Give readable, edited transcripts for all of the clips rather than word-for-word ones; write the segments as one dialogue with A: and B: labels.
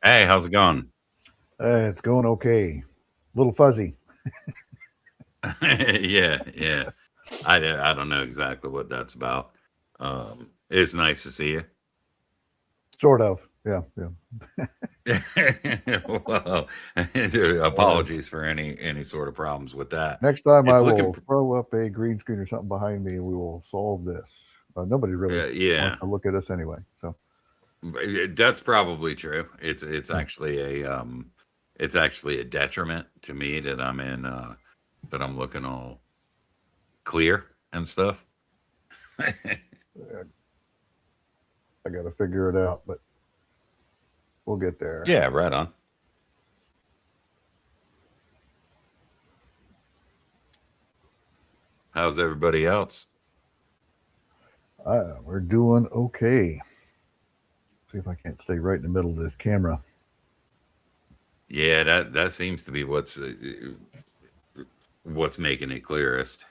A: Hey, how's it going?
B: It's going okay. A little fuzzy.
A: Yeah. I don't know exactly what that's about. It's nice to see you.
B: Sort of. Yeah, yeah.
A: Well,
B: Uh,
A: apologies for any sort of problems with that.
B: Next time I
A: It's looking,
B: will throw up a green screen or something behind me and we will solve this. Nobody really wants
A: yeah,
B: to look at us anyway. So,
A: that's probably true. It's
B: yeah.
A: actually it's actually a detriment to me that I'm in that I'm looking all clear and stuff.
B: I got to figure it out, but we'll get there.
A: Yeah, right on. How's everybody else?
B: We're doing okay. See if I can't stay right in the middle of this camera.
A: Yeah, that seems to be what's making it clearest.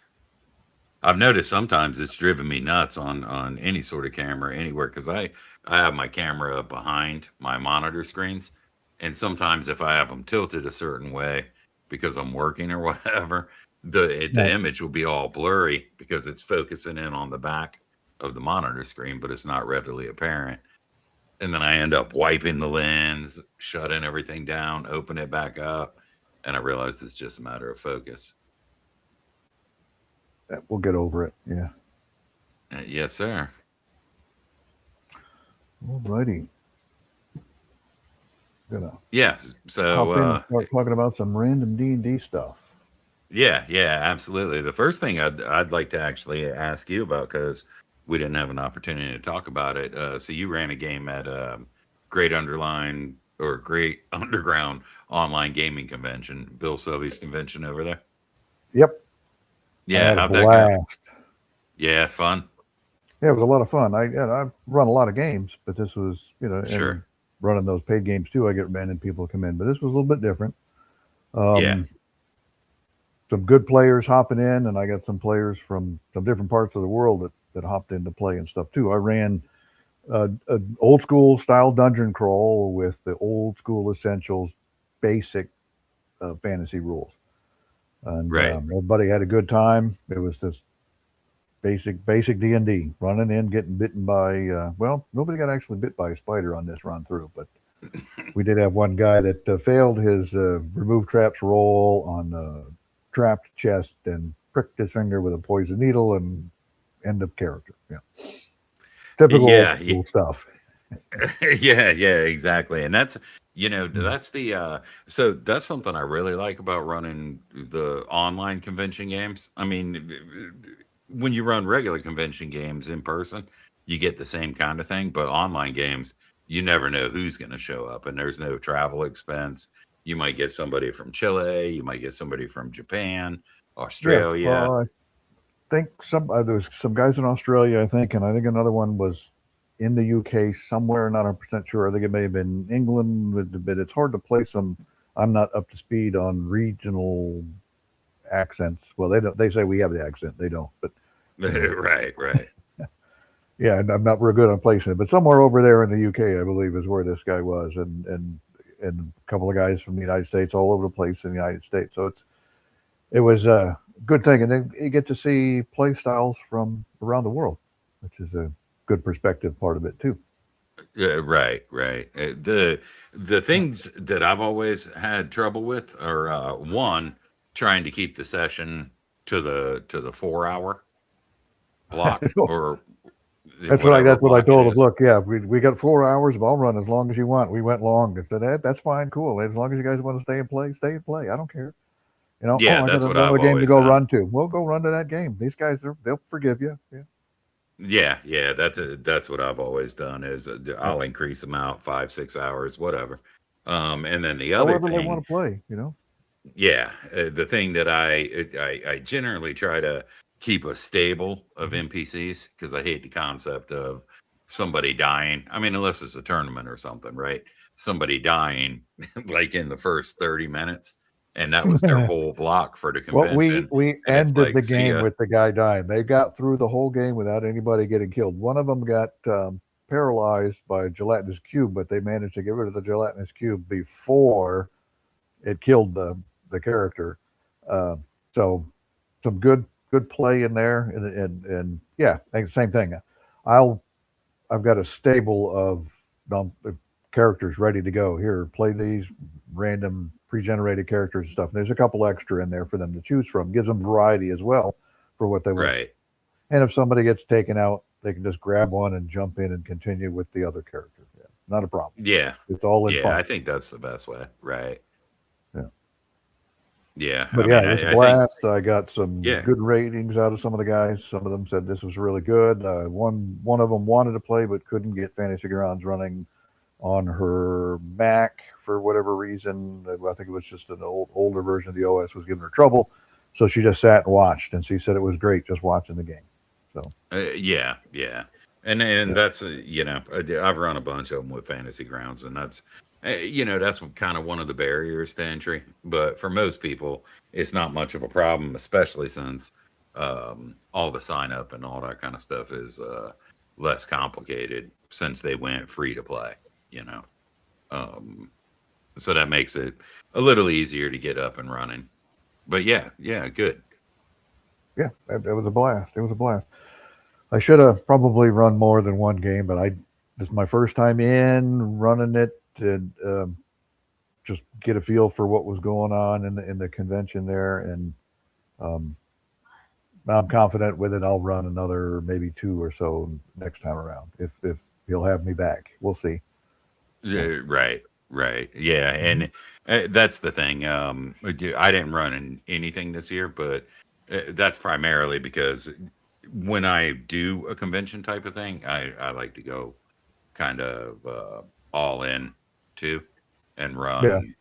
A: I've noticed sometimes it's driven me nuts on any sort of camera anywhere because I have my camera behind my monitor screens, and sometimes if I have them tilted a certain way because I'm working or whatever, the
B: Right.
A: image will be all blurry because it's focusing in on the back of the monitor screen, but it's not readily apparent. And then I end up wiping the lens, shutting everything down, open it back up, and I realize it's just a matter of focus.
B: We'll get over it. Yeah.
A: Yes, sir.
B: Alrighty. Gonna
A: Yeah. So,
B: hop in and start talking about some random D&D stuff.
A: yeah, absolutely. The first thing I'd like to actually ask you about because we didn't have an opportunity to talk about it. So you ran a game at Great Underline or Great Underground Online Gaming Convention, Bill Selby's convention over there.
B: Yep. I
A: Yeah,
B: had a
A: how'd that go?
B: blast.
A: Yeah, fun.
B: Yeah, it was a lot of fun. I've run a lot of games, but this was, and
A: Sure.
B: running those paid games too. I get random people to come in, but this was a little bit different.
A: Yeah.
B: Um, some good players hopping in, and I got some players from some different parts of the world that hopped in to play and stuff too. I ran an old school style dungeon crawl with the old school essentials, basic fantasy rules, and
A: Right.
B: everybody had a good time. It was just basic D&D, running in, getting bitten by. Well, nobody got actually bit by a spider on this run through, but we did have one guy that failed his remove traps roll on trapped chest and pricked his finger with a poison needle and end of character. Yeah, typical old
A: Yeah.
B: school stuff.
A: Yeah, exactly. And that's
B: Mm.
A: that's the so that's something I really like about running the online convention games. I mean, when you run regular convention games in person, you get the same kind of thing, but online games, you never know who's going to show up and there's no travel expense. You might get somebody from Chile, you might get somebody from Japan,
B: Yeah,
A: Australia.
B: well, I think there was some guys in Australia, I think, and I think another one was in the UK somewhere. Not 100% sure. I think it may have been England, but it's hard to place them. I'm not up to speed on regional accents. Well, they don't. They say we have the accent. They don't. But anyway,
A: Right.
B: yeah, and I'm not real good on placing it. But somewhere over there in the UK, I believe, is where this guy was, and a couple of guys from the United States, all over the place in the United States. So it was a good thing, and then you get to see play styles from around the world, which is a good perspective part of it too.
A: Yeah, right. The things that I've always had trouble with are one, trying to keep the session to the 4 hour block or whatever
B: That's what I
A: block it
B: told him.
A: is.
B: Look, yeah, we got 4 hours, but I'll run as long as you want. We went long. I said that's fine, cool. As long as you guys want to stay and play, stay and play. I don't care. Oh,
A: Yeah,
B: I got
A: that's what
B: another
A: I've
B: game to
A: always
B: go
A: done.
B: run to. We'll go run to that game. These guys, they'll forgive you. Yeah,
A: Yeah, that's what I've always done is
B: yeah.
A: I'll increase them out 5 6 hours, whatever. And then the other
B: However they want
A: thing,
B: to play.
A: yeah, the thing that I generally try to keep a stable of
B: Mhm.
A: NPCs because I hate the concept of somebody dying. I mean, unless it's a tournament or something, right? Somebody dying like in the first 30 minutes, and that was their whole block for the
B: Well, we
A: convention.
B: we
A: And it's
B: ended
A: like,
B: the
A: see
B: game
A: ya.
B: with the guy dying. They got through the whole game without anybody getting killed. One of them got. paralyzed by a gelatinous cube, but they managed to get rid of the gelatinous cube before it killed the character. Uh, so some good play in there, and yeah, same thing. I'll I've got a stable of characters ready to go. Here, play these random pre-generated characters and stuff. And there's a couple extra in there for them to choose from. Gives them variety as well for what they want.
A: Right.
B: And if somebody gets taken out, they can just grab one and jump in and continue with the other character. Yeah, not a problem.
A: Yeah.
B: It's all in
A: Yeah,
B: fun.
A: I think that's the best way. Right.
B: Yeah.
A: Yeah.
B: But
A: I
B: yeah,
A: mean,
B: it was a
A: I think,
B: blast. I got some
A: yeah.
B: good ratings out of some of the guys. Some of them said this was really good. One of them wanted to play but couldn't get Fantasy Grounds running on her Mac for whatever reason. I think it was just an older version of the OS was giving her trouble, so she just sat and watched, and she said it was great just watching the game. So
A: Yeah. And
B: yeah.
A: that's I've run a bunch of them with Fantasy Grounds, and that's that's kind of one of the barriers to entry. But for most people, it's not much of a problem, especially since all the sign up and all that kind of stuff is less complicated since they went free to play. So that makes it a little easier to get up and running. But yeah, good.
B: Yeah, it was a blast. It was a blast. I should have probably run more than one game, but this is my first time in running it and just get a feel for what was going on in the convention there, and um, I'm confident with it. I'll run another maybe two or so next time around if he'll have me back. We'll see.
A: Right. Yeah, and that's the thing. I didn't run anything this year, but that's primarily because when I do a convention type of thing, I like to go kind of all in too and
B: Yeah,
A: run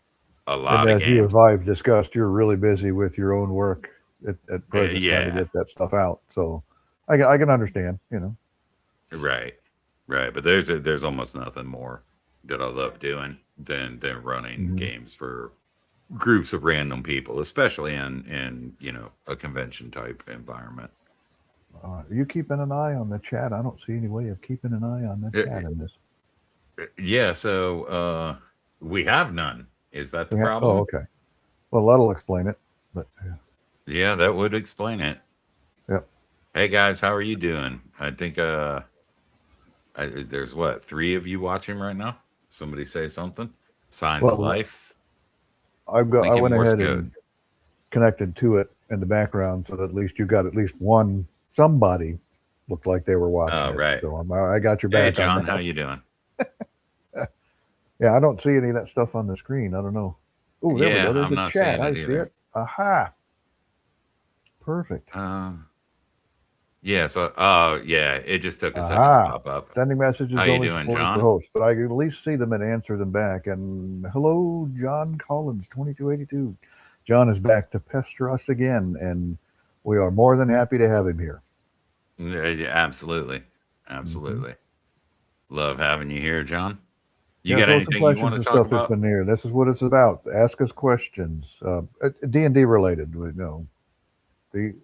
A: a
B: and
A: lot of
B: as you
A: games.
B: and I've discussed, you're really busy with your own work at present, trying to
A: Yeah,
B: get that stuff out. So I can understand.
A: right. But there's almost nothing more that I love doing than running
B: Mm-hmm.
A: games for groups of random people, especially in a convention type environment.
B: Are you keeping an eye on the chat? I don't see any way of keeping an eye on the chat in this.
A: Yeah, so we have none. Is that the
B: Oh,
A: problem?
B: okay. Well, that'll explain it. But
A: Yeah, that would explain it.
B: yep.
A: Hey guys, how are you doing? I think there's what, 3 of you watching right now? Somebody say something. Signs of
B: Well,
A: life.
B: I
A: Thinking
B: went
A: Morse
B: ahead
A: code.
B: and connected to it in the background so that at least you got at least one somebody looked like they were watching
A: Oh,
B: it.
A: right.
B: So I got your
A: Hey
B: back on
A: John, how
B: that.
A: you doing?
B: Yeah, I don't see any of that stuff on the screen. I don't know. Oh, there we
A: Yeah,
B: go. There's
A: I'm
B: the
A: not
B: chat.
A: seeing
B: I
A: it
B: see
A: either.
B: it. Aha. Perfect.
A: Yeah, so yeah, it just took a second to
B: Aha.
A: pop up.
B: Sending messages
A: How you
B: only
A: doing,
B: supported
A: John?
B: for hosts, but I can at least see them and answer them back. And hello, John Collins, 2282. John is back to pester us again, and we are more than happy to have him here.
A: Yeah, absolutely. Love having you here, John. You
B: Yeah,
A: got
B: throw some
A: anything you want
B: questions
A: to
B: and
A: talk
B: stuff
A: about?
B: in there. This is what it's about. Ask us questions. D&D related. The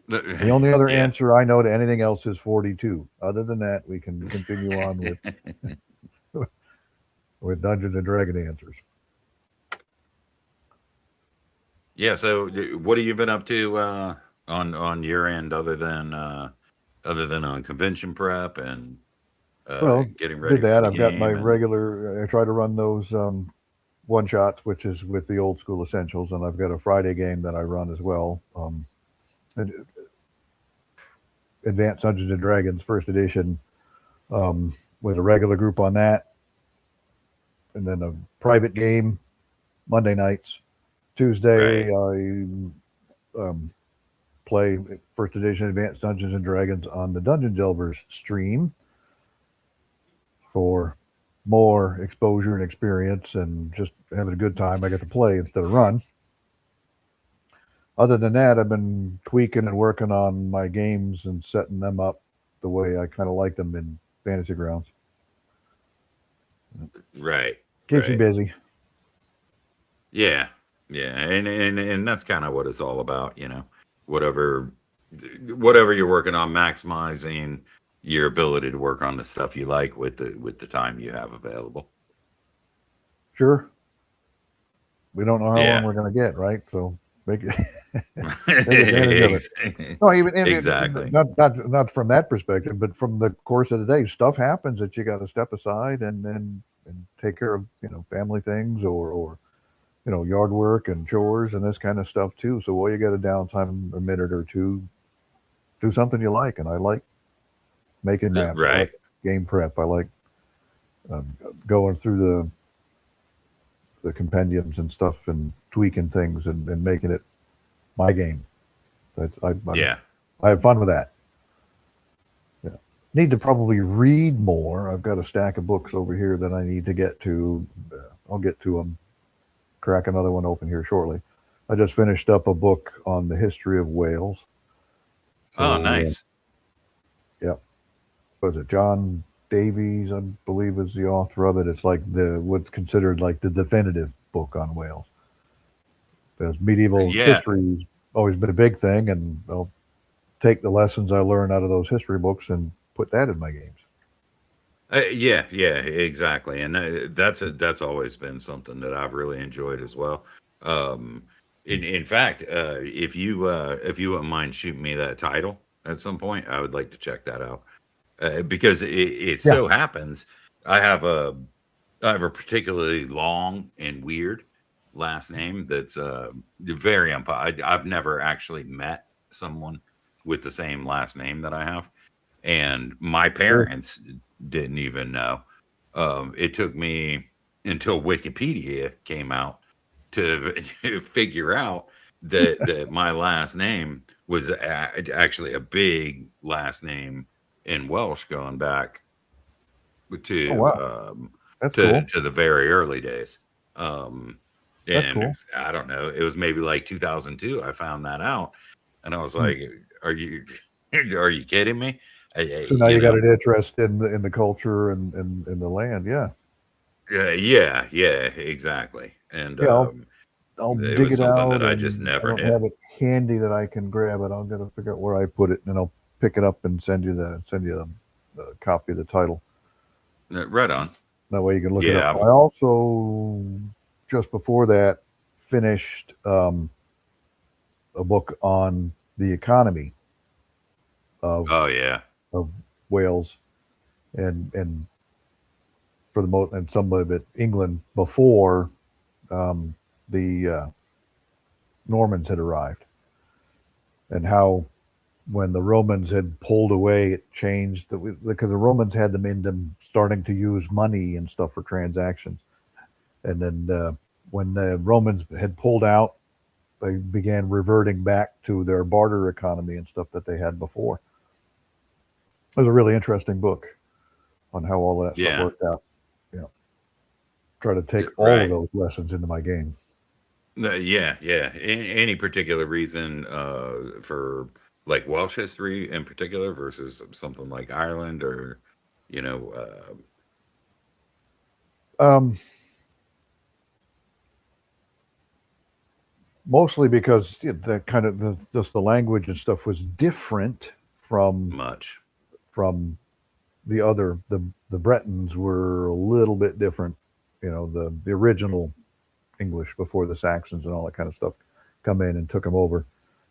B: only other
A: Yeah.
B: answer I know to anything else is 42. Other than that, we can continue on with Dungeons and Dragon answers.
A: Yeah, so what have you been up to on your end other than on convention prep and
B: Well,
A: getting ready
B: did
A: for
B: that.
A: the
B: I've got my
A: game and
B: regular. I try to run those one shots, which is with the old school essentials, and I've got a Friday game that I run as well. Advanced Dungeons and Dragons First Edition with a regular group on that, and then a private game Monday nights. Tuesday I play First Edition Advanced Dungeons and Dragons on the Dungeon Delvers stream for more exposure and experience and just having a good time. I get to play instead of run. Other than that, I've been tweaking and working on my games and setting them up the way I kind of like them in Fantasy Grounds.
A: right.
B: Keeps me busy.
A: Yeah. And that's kind of what it's all about, whatever you're working on, maximizing your ability to work on the stuff you like with the time you have available.
B: Sure. We don't know how long
A: Yeah.
B: we're going to get, right? So make it, take advantage of it. No, even
A: Exactly.
B: not from that perspective, but from the course of the day, stuff happens that you got to step aside and take care of, family things or yard work and chores and this kind of stuff too. So while you get a downtime, a minute or two, do something you like. And I like making maps. I
A: Right.
B: like game prep. I like going through the compendiums and stuff and tweaking things and making it my game.
A: Yeah.
B: I have fun with that. Yeah. Need to probably read more. I've got a stack of books over here that I need to get to. I'll get to them. Crack another one open here shortly. I just finished up a book on the history of Wales.
A: Oh,
B: So,
A: nice.
B: yeah, was it John Davies? I believe is the author of it. It's like what's considered like the definitive book on Wales. Because medieval
A: Yeah.
B: history's always been a big thing, and I'll take the lessons I learned out of those history books and put that in my games.
A: Yeah, yeah, exactly, and that's always been something that I've really enjoyed as well. Um, in fact, if you wouldn't mind shooting me that title at some point, I would like to check that out because it
B: Yeah.
A: so happens I have a I have a particularly long and weird last name that's very I've never actually met someone with the same last name that I have, and my
B: Sure.
A: parents didn't even know. It took me until Wikipedia came out to figure out that my last name was actually a big last name in Welsh, going back
B: Oh
A: to
B: wow, that's cool.
A: to the very early days. Um,
B: That's
A: and
B: cool.
A: I don't know, it was maybe like 2002. I found that out, and I was
B: Hmm.
A: like, "Are you are you kidding me?"
B: So now
A: You
B: you got
A: know,
B: an interest in the culture and in the land. Yeah.
A: yeah, yeah, exactly. And
B: Yeah. I'll
A: it
B: dig
A: was
B: it
A: something
B: out,
A: that I just
B: and I
A: never
B: don't
A: knew.
B: have it handy that I can grab it. I'll gotta figure out where I put it, and I'll pick it up and send you the copy of the title.
A: Right on.
B: That way you can look it up.
A: Yeah.
B: I also just before that finished a book on the economy of
A: Oh yeah.
B: of Wales and for the most and some of it England before the Normans had arrived, and how when the Romans had pulled away, it changed because the Romans had them in them starting to use money and stuff for transactions, and then when the Romans had pulled out, they began reverting back to their barter economy and stuff that they had before. It was a really interesting book on how all of that stuff
A: Yeah.
B: worked out. You know, try to take all of
A: Right.
B: those lessons into my game.
A: Yeah, yeah. Any particular reason for like Welsh history in particular versus something like Ireland or you know
B: Um, Mostly because the kind of just the language and stuff was different
A: much?
B: from the other the Bretons were a little bit different. The original English before the Saxons and all that kind of stuff come in and took them over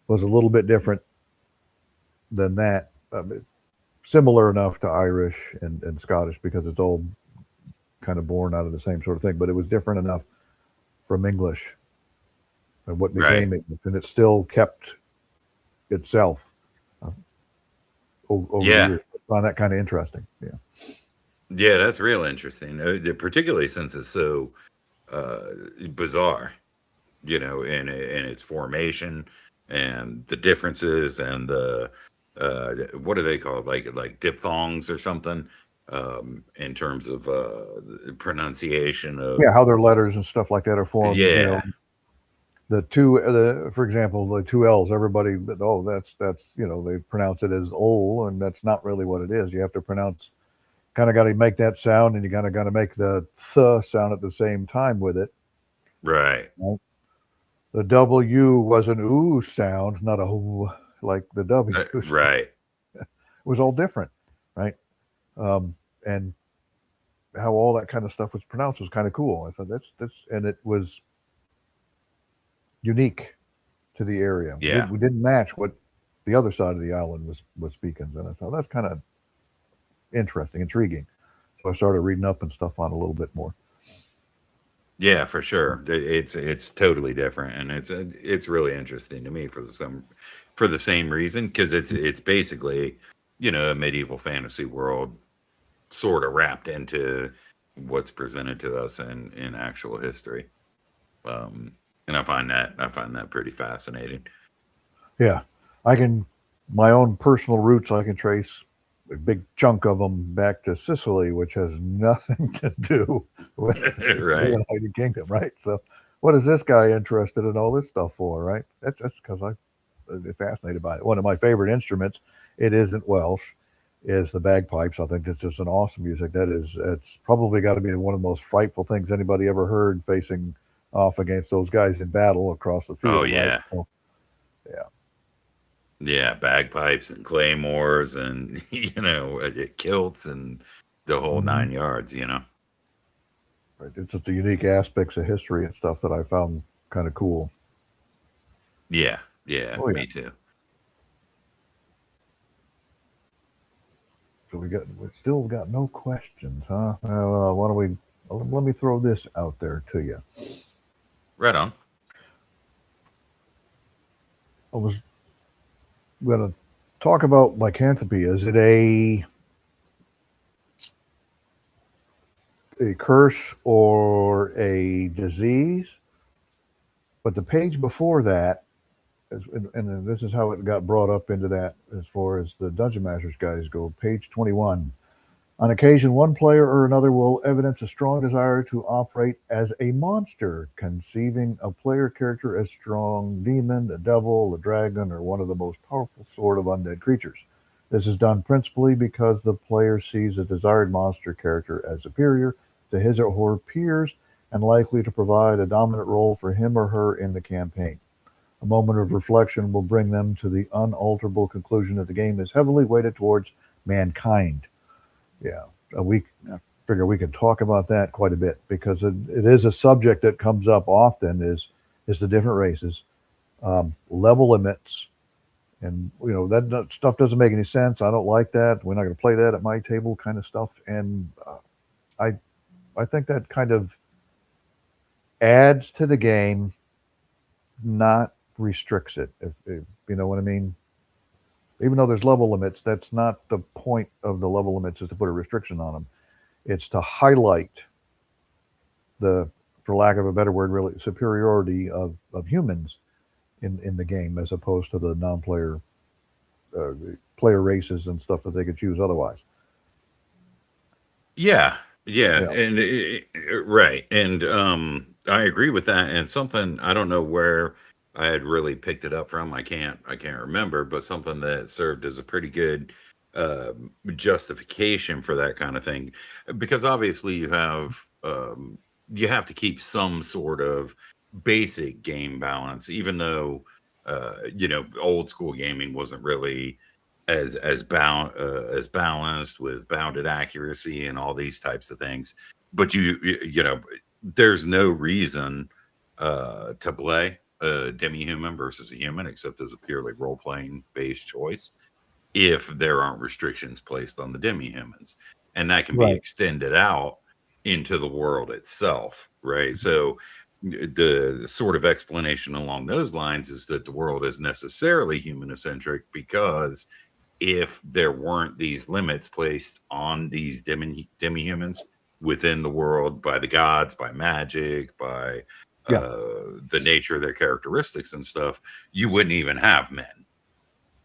B: was a little bit different than that. Similar enough to Irish and Scottish because it's all kind of born out of the same sort of thing, but it was different enough from English and what
A: Right.
B: became English, and it still kept itself uh, over the
A: Yeah.
B: years. I found that kind of interesting. Yeah.
A: Yeah, that's real interesting. Particularly since it's so uh bizarre, in its formation and the differences and the what are they called, like diphthongs or something, in terms of pronunciation of.
B: Yeah, how their letters and stuff like that are formed.
A: Yeah.
B: For example, the two L's. Everybody, oh, that's they pronounce it as ol, and that's not really what it is. You have to pronounce, kind of got to make that sound, and you kind of got to make the th sound at the same time with it.
A: Right.
B: Right? The W was an oo sound, not a like the W. It
A: Right.
B: was all different, right? and how all that kind of stuff was pronounced was kind of cool. I thought that's and it was unique to the area.
A: Yeah.
B: We didn't match what the other side of the island was speaking, and I thought that's kind of interesting, intriguing. So I started reading up and stuff on it a little bit more.
A: Yeah, for sure. It's totally different, and it's really interesting to me for the same reason, because it's basically, a medieval fantasy world sort of wrapped into what's presented to us in actual history. Um, and I find that pretty fascinating.
B: Yeah, I can my own personal roots. I can trace a big chunk of them back to Sicily, which has nothing to do with the
A: Right.
B: United Kingdom, right? So, what is this guy interested in all this stuff for, right? That's because I'm fascinated by it. One of my favorite instruments, it isn't Welsh, is the bagpipes. I think it's just an awesome music. It's probably got to be one of the most frightful things anybody ever heard, facing off against those guys in battle across the
A: Oh
B: field, right?
A: yeah.
B: So, yeah.
A: Yeah, bagpipes and claymores and kilts and the whole
B: Hmm.
A: 9 yards.
B: Right. It's just the unique aspects of history and stuff that I found kind of cool.
A: Yeah, yeah,
B: Oh yeah.
A: me too.
B: So we still got no questions, huh? Why don't we? Let me throw this out there to you.
A: Right on.
B: I was going to talk about lycanthropy. Is it a curse or a disease? But the page before that, and this is how it got brought up into that as far as the Dungeon Masters guys go. Page 21. On occasion, one player or another will evidence a strong desire to operate as a monster, conceiving a player character as strong demon, a devil, a dragon, or one of the most powerful sort of undead creatures. This is done principally because the player sees a desired monster character as superior to his or her peers and likely to provide a dominant role for him or her in the campaign. A moment of reflection will bring them to the unalterable conclusion that the game is heavily weighted towards mankind. Yeah, I figure we can talk about that quite a bit because it is a subject that comes up often. Is the different races, level limits, and that stuff doesn't make any sense. I don't like that. We're not going to play that at my table, kind of stuff. And I I think that kind of adds to the game, not restricts it. If you know what I mean. Even though there's level limits, that's not the point of the level limits, is to put a restriction on them. It's to highlight the, for lack of a better word, really superiority of humans in the game as opposed to the non-player uh, player races and stuff that they could choose otherwise.
A: Yeah, yeah,
B: Yeah.
A: and right, and I agree with that. And something, I don't know where I had really picked it up from. I can't remember, but something that served as a pretty good justification for that kind of thing, because obviously you have to keep some sort of basic game balance, even though old school gaming wasn't really as balanced with bounded accuracy and all these types of things. But there's no reason to play a demi-human versus a human except as a purely role-playing based choice if there aren't restrictions placed on the demi-humans, and that can be
B: Right.
A: extended out into the world itself, right? So the sort of explanation along those lines is that the world is necessarily human-centric, because if there weren't these limits placed on these demi-humans within the world by the gods, by magic, by
B: Yeah.
A: the nature of their characteristics and stuff, you wouldn't even have men.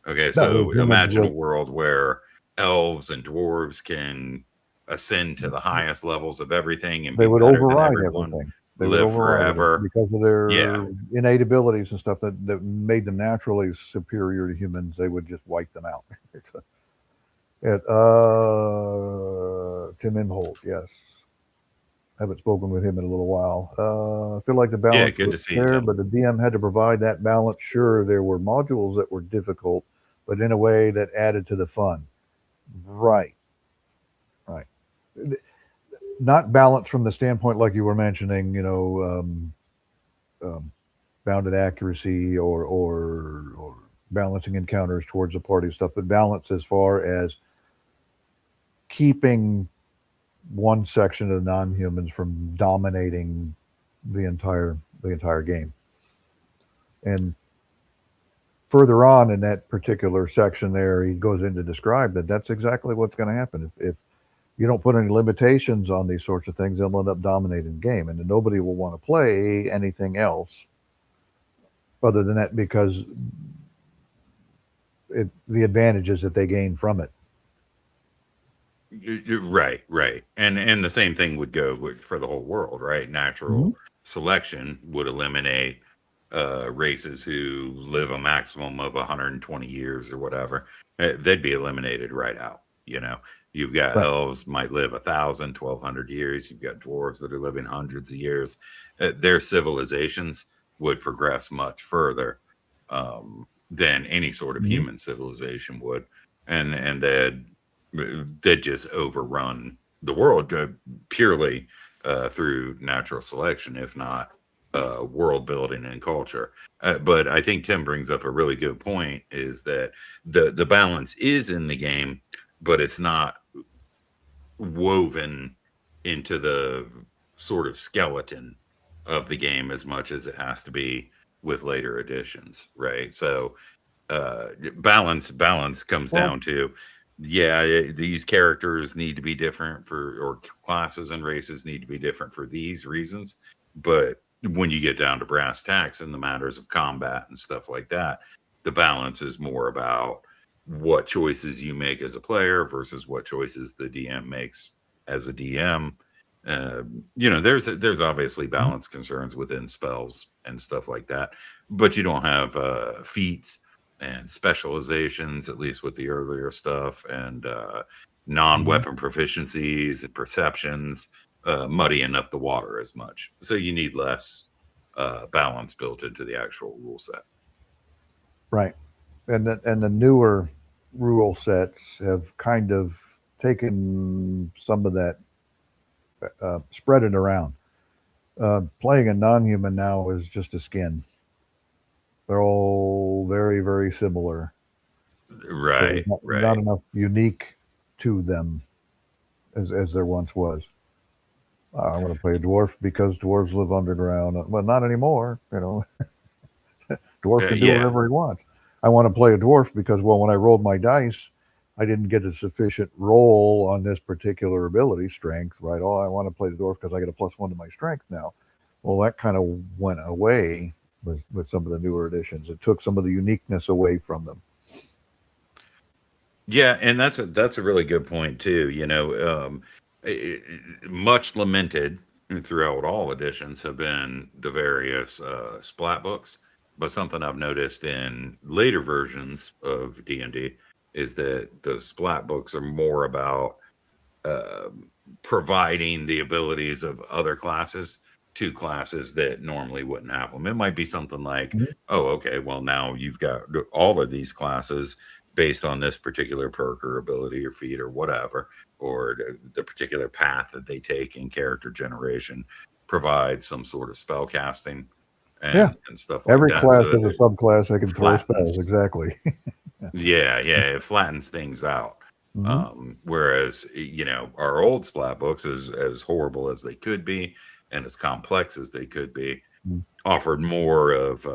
A: Okay,
B: No, the
A: so
B: humans
A: imagine a
B: would
A: world where elves and dwarves can ascend to the highest levels of everything and
B: they
A: be
B: would
A: better than
B: override
A: everyone,
B: everything. They would
A: live
B: override it
A: forever.
B: because of
A: Yeah.
B: their innate abilities and stuff that made them naturally superior to humans. They would just wipe them out. It's Tim Inholt, yes. Haven't spoken with him in a little while. I feel like the
A: Yeah,
B: balance
A: good
B: was
A: to see you,
B: there,
A: Tim.
B: but the DM had to provide that balance. Sure, there were modules that were difficult, but in a way that added to the fun. Right. not balanced from the standpoint like you were mentioning, bounded accuracy or balancing encounters towards the party stuff, but balance as far as keeping one section of the non-humans from dominating the entire game. And further on in that particular section there, he goes in to describe that that's exactly what's going to happen. If you don't put any limitations on these sorts of things, they'll end up dominating the game, and then nobody will want to play anything else other than that because the advantages that they gain from it.
A: Right. And the same thing would go for the whole world, right? Natural selection would eliminate races who live a maximum of 120 years or whatever. They'd be eliminated right out. You've got
B: Right.
A: elves might live 1,000, 1,200 years. You've got dwarves that are living hundreds of years. Their civilizations would progress much further than any sort of human civilization would, and they'd just overrun the world purely through natural selection, if not world building and culture. But I think Tim brings up a really good point: is that the balance is in the game, but it's not woven into the sort of skeleton of the game as much as it has to be with later editions, right? So balance comes down to, these characters need to be different or classes and races need to be different for these reasons. But when you get down to brass tacks and the matters of combat and stuff like that, the balance is more about what choices you make as a player versus what choices the DM makes as a DM. There's obviously balance concerns within spells and stuff like that, but you don't have feats and specializations, at least with the earlier stuff, and non-weapon proficiencies and perceptions muddying up the water as much. So you need less balance built into the actual rule set.
B: Right. And the newer rule sets have kind of taken some of that, spread it around. Playing a non-human now is just a skin. They're all very, very similar.
A: Right.
B: So not enough unique to them as there once was. I want to play a dwarf because dwarves live underground. Well, not anymore. Dwarf can do whatever he wants. I want to play a dwarf because, when I rolled my dice, I didn't get a sufficient roll on this particular ability, strength, right? Oh, I want to play the dwarf because I get a +1 to my strength now. Well, that kind of went away with some of the newer editions. It took some of the uniqueness away from them.
A: Yeah, and that's a really good point too. Much lamented throughout all editions have been the various splat books, but something I've noticed in later versions of D&D is that the splat books are more about providing the abilities of other classes to classes that normally wouldn't have them. It might be something like, oh, okay, well, now you've got all of these classes based on this particular perk or ability or feat or whatever, or the particular path that they take in character generation provides some sort of spell casting and stuff like
B: Every
A: that.
B: class has a subclass that can throw spells. Exactly.
A: It flattens things out. Whereas, our old splat books, as horrible as they could be and as complex as they could be, offered more of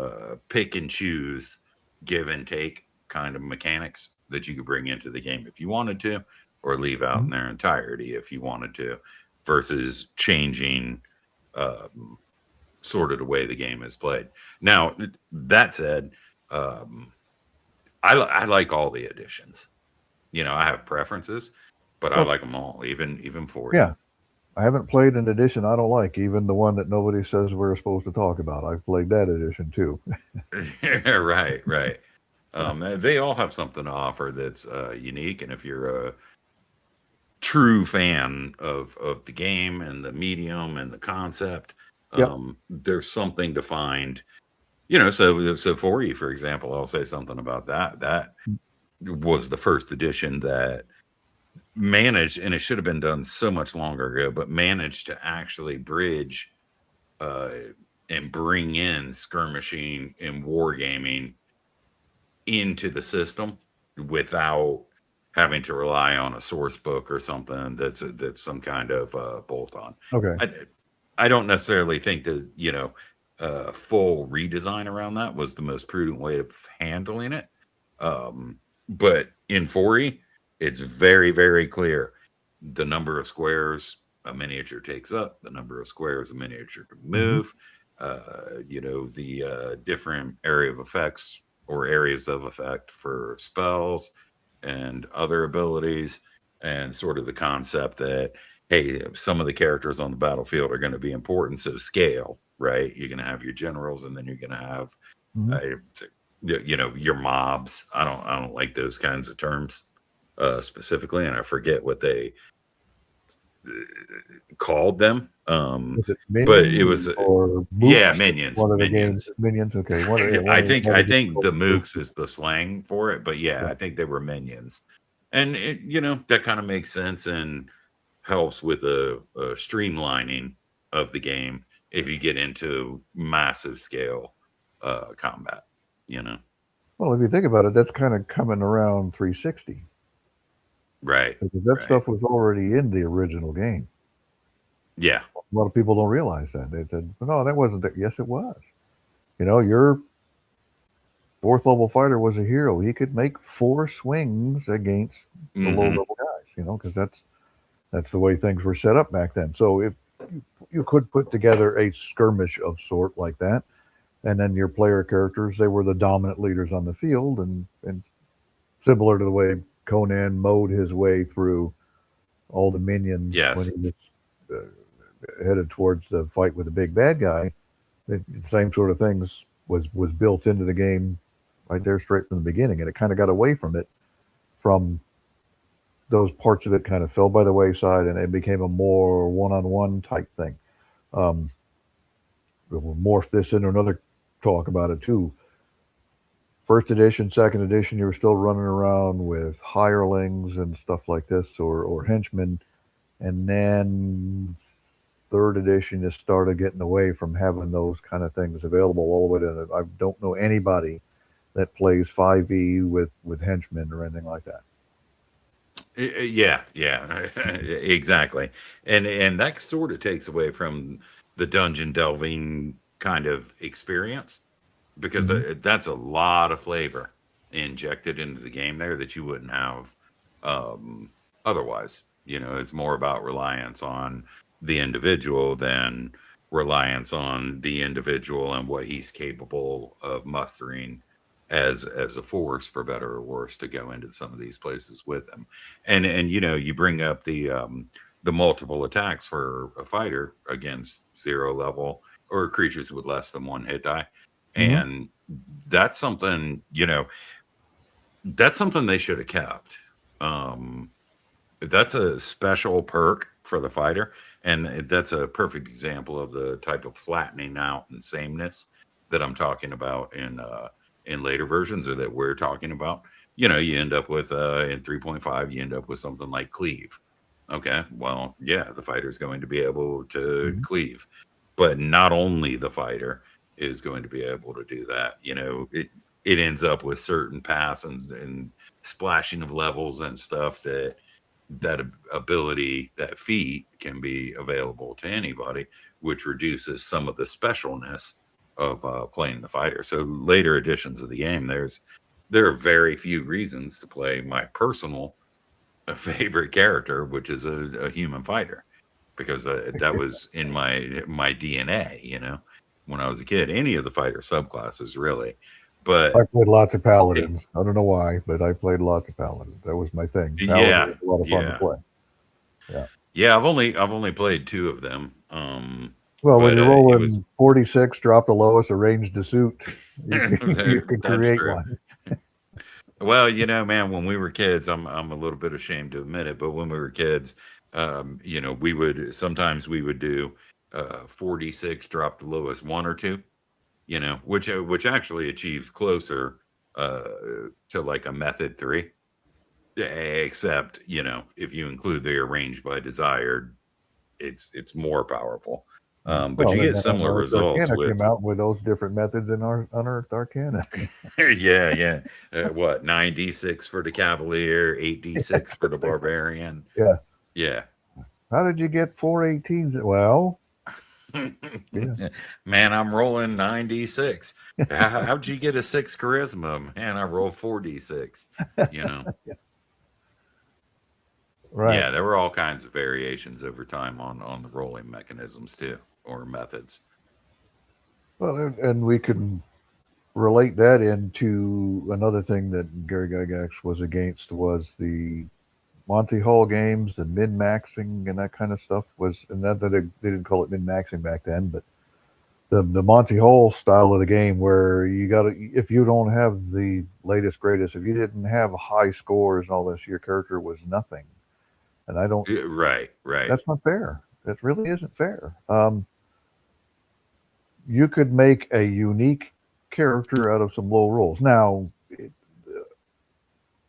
A: pick and choose, give and take kind of mechanics that you could bring into the game if you wanted to, or leave out in their entirety if you wanted to, versus changing sort of the way the game is played. Now, that said, I like all the editions. I have preferences, but I like them all, even 40.
B: Yeah. I haven't played an edition I don't like, even the one that nobody says we're supposed to talk about. I've played that edition too.
A: Right. They all have something to offer that's unique, and if you're a true fan of the game and the medium and the concept, there's something to find. So for you, for example, I'll say something about that. That was the first edition that managed, and it should have been done so much longer ago, but managed to actually bridge uh, and bring in skirmishing and wargaming into the system without having to rely on a source book or something that's some kind of bolt on.
B: Okay.
A: I don't necessarily think that full redesign around that was the most prudent way of handling it. But in 4E, it's very, very clear the number of squares a miniature takes up, the number of squares a miniature can move, the different area of effects or areas of effect for spells and other abilities, and sort of the concept that, hey, some of the characters on the battlefield are going to be important. So scale, right? You're going to have your generals, and then you're going to have your mobs. I don't like those kinds of terms specifically, and I forget what they called them.
B: Was it
A: But it
B: minions
A: was
B: or
A: yeah,
B: mooks?
A: minions.
B: One of the games, minions. Okay,
A: I think the mooks is the slang for it, but yeah, I think they were minions, and that kind of makes sense and helps with a streamlining of the game if you get into massive scale combat.
B: Well, if you think about it, that's kind of coming around 360
A: Right?
B: because that
A: Right.
B: stuff was already in the original game.
A: Yeah.
B: A lot of people don't realize that. They said, "No, that wasn't there." Yes, it was. Your fourth level fighter was a hero. He could make 4 swings against the low level guys. Because that's the way things were set up back then. So if you could put together a skirmish of sort like that, and then your player characters, they were the dominant leaders on the field, and similar to the way Conan mowed his way through all the minions when he was headed towards the fight with the big bad guy. The same sort of things was built into the game right there straight from the beginning, and it kind of got away from it. From those parts of it kind of fell by the wayside, and it became a more one-on-one type thing. We'll morph this into another talk about it too. First edition, second edition, you were still running around with hirelings and stuff like this, or henchmen, and then third edition just started getting away from having those kind of things available all the way to. I don't know anybody that plays 5e with henchmen or anything like that.
A: Yeah, exactly. And that sort of takes away from the dungeon delving kind of experience, because that's a lot of flavor injected into the game there that you wouldn't have otherwise. It's more about reliance on the individual than reliance on the individual and what he's capable of mustering as a force, for better or worse, to go into some of these places with him. And you bring up the multiple attacks for a fighter against 0 level or creatures with less than 1 hit die. And that's something they should have kept. That's a special perk for the fighter, and that's a perfect example of the type of flattening out and sameness that I'm talking about in later versions, or that we're talking about. You end up with in 3.5, you end up with something like cleave. Okay, well, yeah, the fighter is going to be able to cleave, but not only the fighter is going to be able to do that. It ends up with certain paths and splashing of levels and stuff that ability, that feat, can be available to anybody, which reduces some of the specialness of playing the fighter. So later editions of the game, there are very few reasons to play my personal favorite character, which is a human fighter, because that was in my DNA. When I was a kid, any of the fighter subclasses really. But
B: I played lots of paladins. I don't know why, but I played lots of paladins. That was my thing. Paladins was a lot of fun to play.
A: Yeah. I've only played 2 of them.
B: Well, when you're rolling 46, drop the lowest, arrange the suit, you can create one.
A: Well, man, when we were kids, I'm a little bit ashamed to admit it, but when we were kids, we would do 46, drop the lowest 1 or 2, which actually achieves closer to like a method 3. except if you include the arranged by desired, it's more powerful. But
B: Well,
A: you
B: then
A: get similar
B: Unearthed
A: results
B: Arcana came
A: with
B: out with those different methods in our Unearthed Arcana.
A: yeah. What 9d6 for the Cavalier, 8d6 for the Barbarian.
B: Yeah.
A: Yeah.
B: How did you get 4 18s? Well, yeah.
A: Man, I'm rolling 9d6. How'd you get a 6 charisma? Man, I rolled 4d6. You know.
B: Right.
A: Yeah, there were all kinds of variations over time on the rolling mechanisms too, or methods.
B: Well, and we can relate that into another thing that Gary Gygax was against was the Monty Hall games and min maxing and that kind of stuff was, and that they didn't call it min maxing back then, but the Monty Hall style of the game where you got to, if you don't have the latest greatest, if you didn't have high scores and all this, your character was nothing. And I don't.
A: Right.
B: That's not fair. That really isn't fair. You could make a unique character out of some low rolls. Now,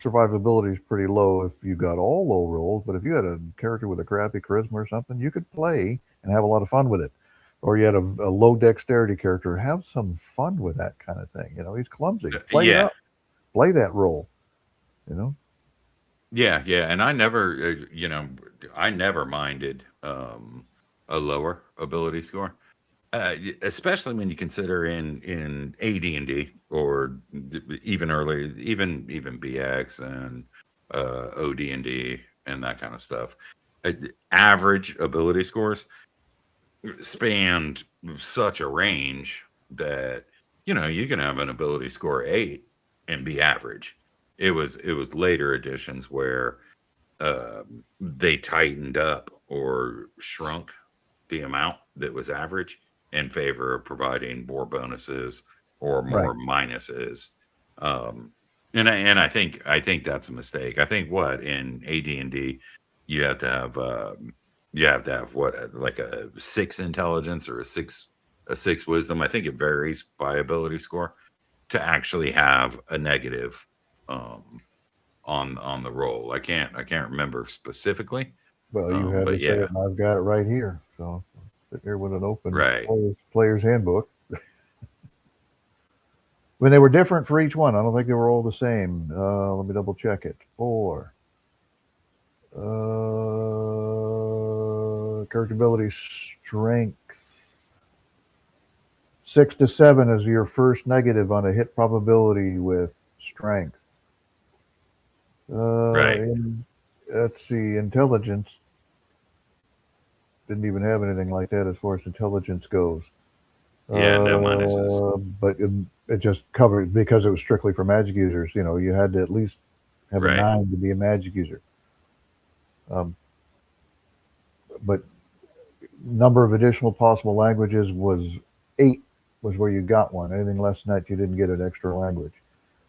B: survivability is pretty low if you got all low rolls, but if you had a character with a crappy charisma or something, you could play and have a lot of fun with it. Or you had a low dexterity character, have some fun with that kind of thing. He's clumsy. Play it
A: Yeah.
B: up. Play that role. You know.
A: Yeah, and I never, I never minded a lower ability score, especially when you consider in AD&D or even early, even BX and OD&D and that kind of stuff. Average ability scores spanned such a range that you can have an ability score 8 and be average. It was later editions where they tightened up or shrunk the amount that was average in favor of providing more bonuses or more minuses. And I think that's a mistake. I think what in AD&D you have to have what, like a 6 intelligence or a 6 wisdom. I think it varies by ability score to actually have a negative on the roll. I can't remember specifically.
B: Well, you had to
A: But
B: say
A: yeah,
B: it, and I've got it right here. So I'm sitting here with an open
A: right.
B: player's handbook. When they were different for each one, I don't think they were all the same. Let me double check it. 4. Character ability strength. 6 to 7 is your first negative on a hit probability with strength.
A: Right.
B: Let's see, intelligence didn't even have anything like that as far as intelligence goes.
A: Yeah, no minuses.
B: But it just covered because it was strictly for magic users. You had to at least have a
A: Right.
B: 9 to be a magic user. But number of additional possible languages was 8 was where you got one. Anything less than that, you didn't get an extra language.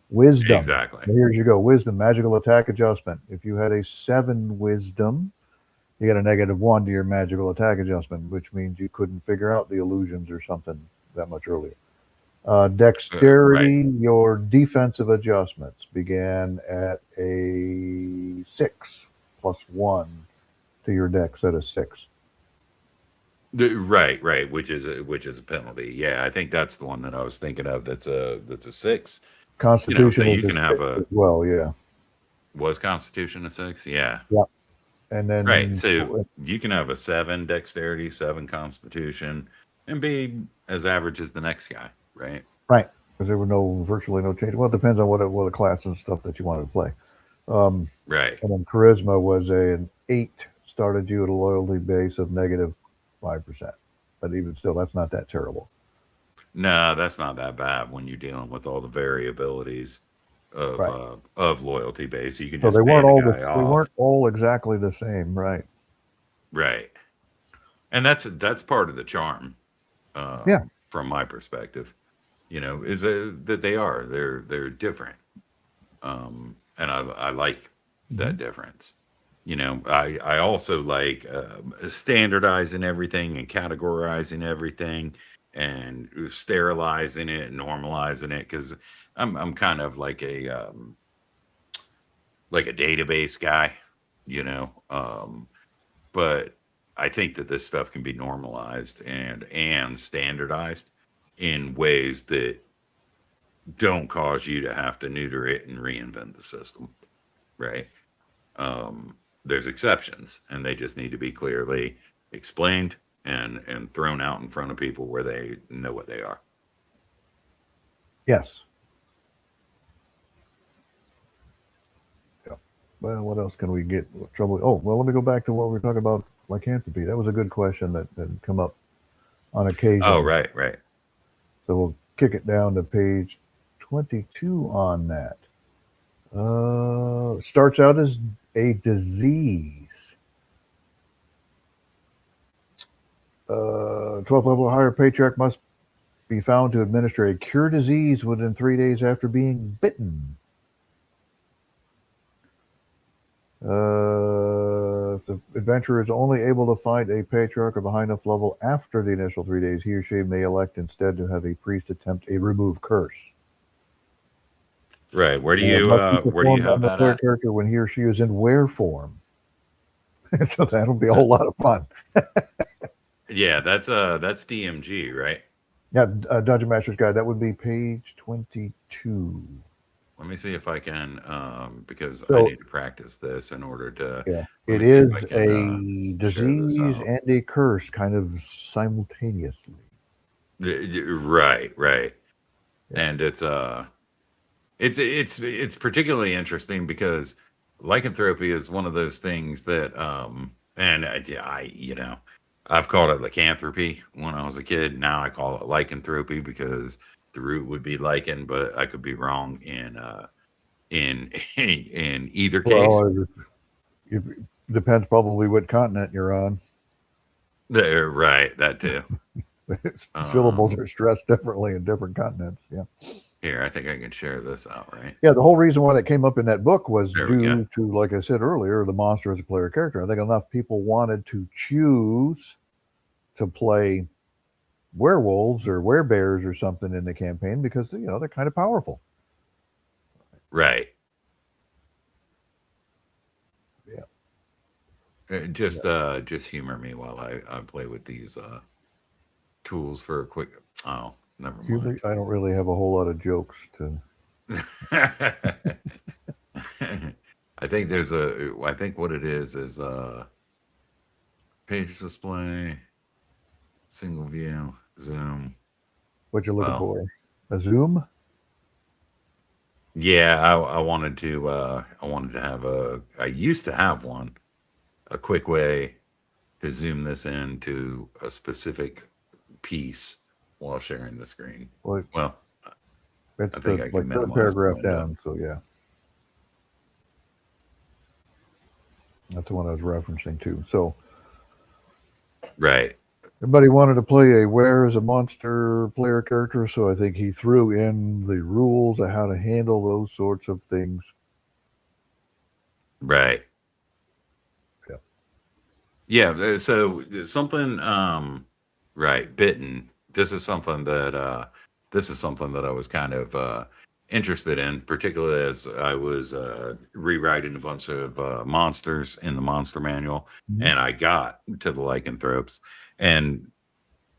B: Wisdom.
A: Exactly.
B: Here's you go. Wisdom, magical attack adjustment. If you had a 7 wisdom, you got a -1 to your magical attack adjustment, which means you couldn't figure out the illusions or something that much earlier. Dexterity, your defensive adjustments began at a 6 +1 to your dex at a 6.
A: Right, which is a penalty. Yeah, I think that's the one that I was thinking of. That's a 6.
B: Constitution
A: So you
B: was
A: can
B: a
A: have
B: 6 as well, yeah.
A: Was Constitution a 6? Yeah.
B: Yeah. And then
A: Right. So you can have a 7 dexterity, 7 Constitution, and be as average as the next guy, right?
B: Right, because there were virtually no change. Well, it depends on what the class and stuff that you wanted to play.
A: Right.
B: And then charisma was an 8, started you at a loyalty base of -5%. But even still, that's not that terrible.
A: No, that's not that bad when you're dealing with all the variabilities of loyalty base. You can
B: So
A: just
B: they
A: pay
B: weren't
A: the
B: all
A: guy
B: they
A: off.
B: weren't all exactly the same, right?
A: Right. And that's part of the charm.
B: Yeah.
A: From my perspective, is that they're different. And I like that difference. I also like standardizing everything and categorizing everything and sterilizing it and normalizing it, because I'm kind of like like a database guy, you know. But I think that this stuff can be normalized and standardized in ways that don't cause you to have to neuter it and reinvent the system, right? There's exceptions, and they just need to be clearly explained and thrown out in front of people where they know what they are.
B: Yes. Yeah. Well, what else can we get trouble? Oh, well, let me go back to what we were talking about lycanthropy. That was a good question that had come up on occasion.
A: Oh, right.
B: So we'll kick it down to page 22 on that. Starts out as a disease. 12th level or higher patriarch must be found to administer a cure disease within 3 days after being bitten. If the adventurer is only able to find a patriarch of a high enough level after the initial 3 days, he or she may elect instead to have a priest attempt a remove curse.
A: Right. Where do you have that
B: player
A: at?
B: character when he or she is in were form. So that'll be a whole lot of fun.
A: Yeah, that's DMG, right?
B: Yeah, Dungeon Master's Guide. That would be page 22.
A: Let me see if I can, because I
B: So-
A: need to practice this in order to.
B: Yeah,
A: let
B: it
A: me see if
B: is
A: I can,
B: a
A: share this
B: disease
A: out.
B: and a curse kind of simultaneously.
A: Right.
B: Yeah.
A: And it's particularly interesting because lycanthropy is one of those things that and I've called it lycanthropy when I was a kid. Now I call it lycanthropy because the root would be lichen, but I could be wrong in in either case.
B: Well, it depends probably what continent you're on.
A: Right, that too.
B: Syllables are stressed differently in different continents. Yeah.
A: Here, I think I can share this out, right?
B: Yeah, the whole reason why that came up in that book was
A: There we go.
B: due to, like I said earlier, the monster as a player character. I think enough people wanted to choose to play werewolves or werebears or something in the campaign because they're kind of powerful.
A: Right.
B: Yeah.
A: Just humor me while I play with these tools for a quick. Oh, never mind.
B: I don't really have a whole lot of jokes to.
A: I think what it is page display, single view, zoom.
B: What you're looking for? A zoom?
A: Yeah, I wanted to have I used to have one, a quick way to zoom this into a specific piece while sharing the screen.
B: Well, it's
A: I think I can
B: like third
A: minimize
B: paragraph
A: the window.
B: down. So yeah, that's the one I was referencing too. So
A: Right.
B: everybody wanted to play a were as a monster player character, so I think he threw in the rules of how to handle those sorts of things.
A: Right.
B: Yeah.
A: Yeah. So something, right. Bitten. This is something that I was kind of interested in, particularly as I was rewriting a bunch of monsters in the monster manual, and I got to the lycanthropes, and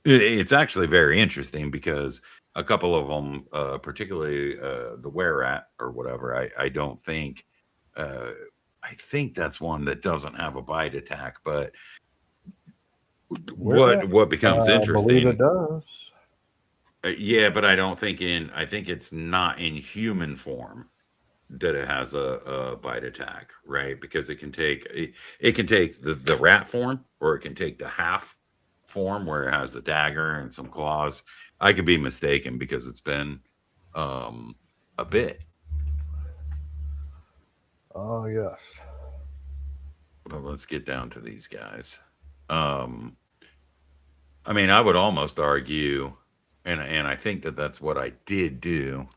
A: it's actually very interesting because a couple of them, particularly the were-rat or whatever, I don't think. I think that's one that doesn't have a bite attack, but what becomes
B: I
A: interesting?
B: believe it does.
A: Yeah, but I don't think I think it's not in human form that it has a bite attack, right? Because it can take the rat form, or it can take the half form where it has a dagger and some claws. I could be mistaken because it's been a bit.
B: Oh yes.
A: But let's get down to these guys. I mean, I would almost argue, and I think that that's what I did do.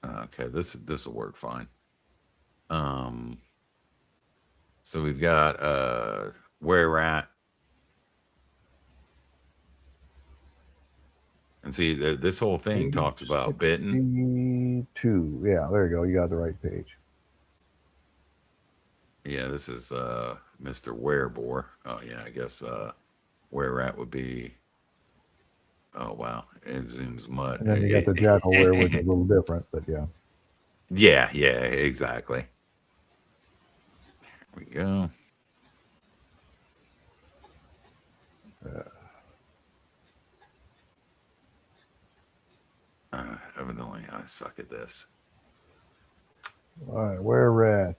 A: Okay, this will work fine. So we've got were-rat, and see this whole thing talks about bitten.
B: 32. Yeah, there you go. You got the right page.
A: Yeah, this is Mr. Werebore. Oh yeah, I guess Were Rat would be. Oh wow, it zooms much.
B: And then you got the Jackalware, which is a little different, but yeah.
A: Yeah, exactly. There we go. Evidently, I suck at this.
B: All right, Were Rat.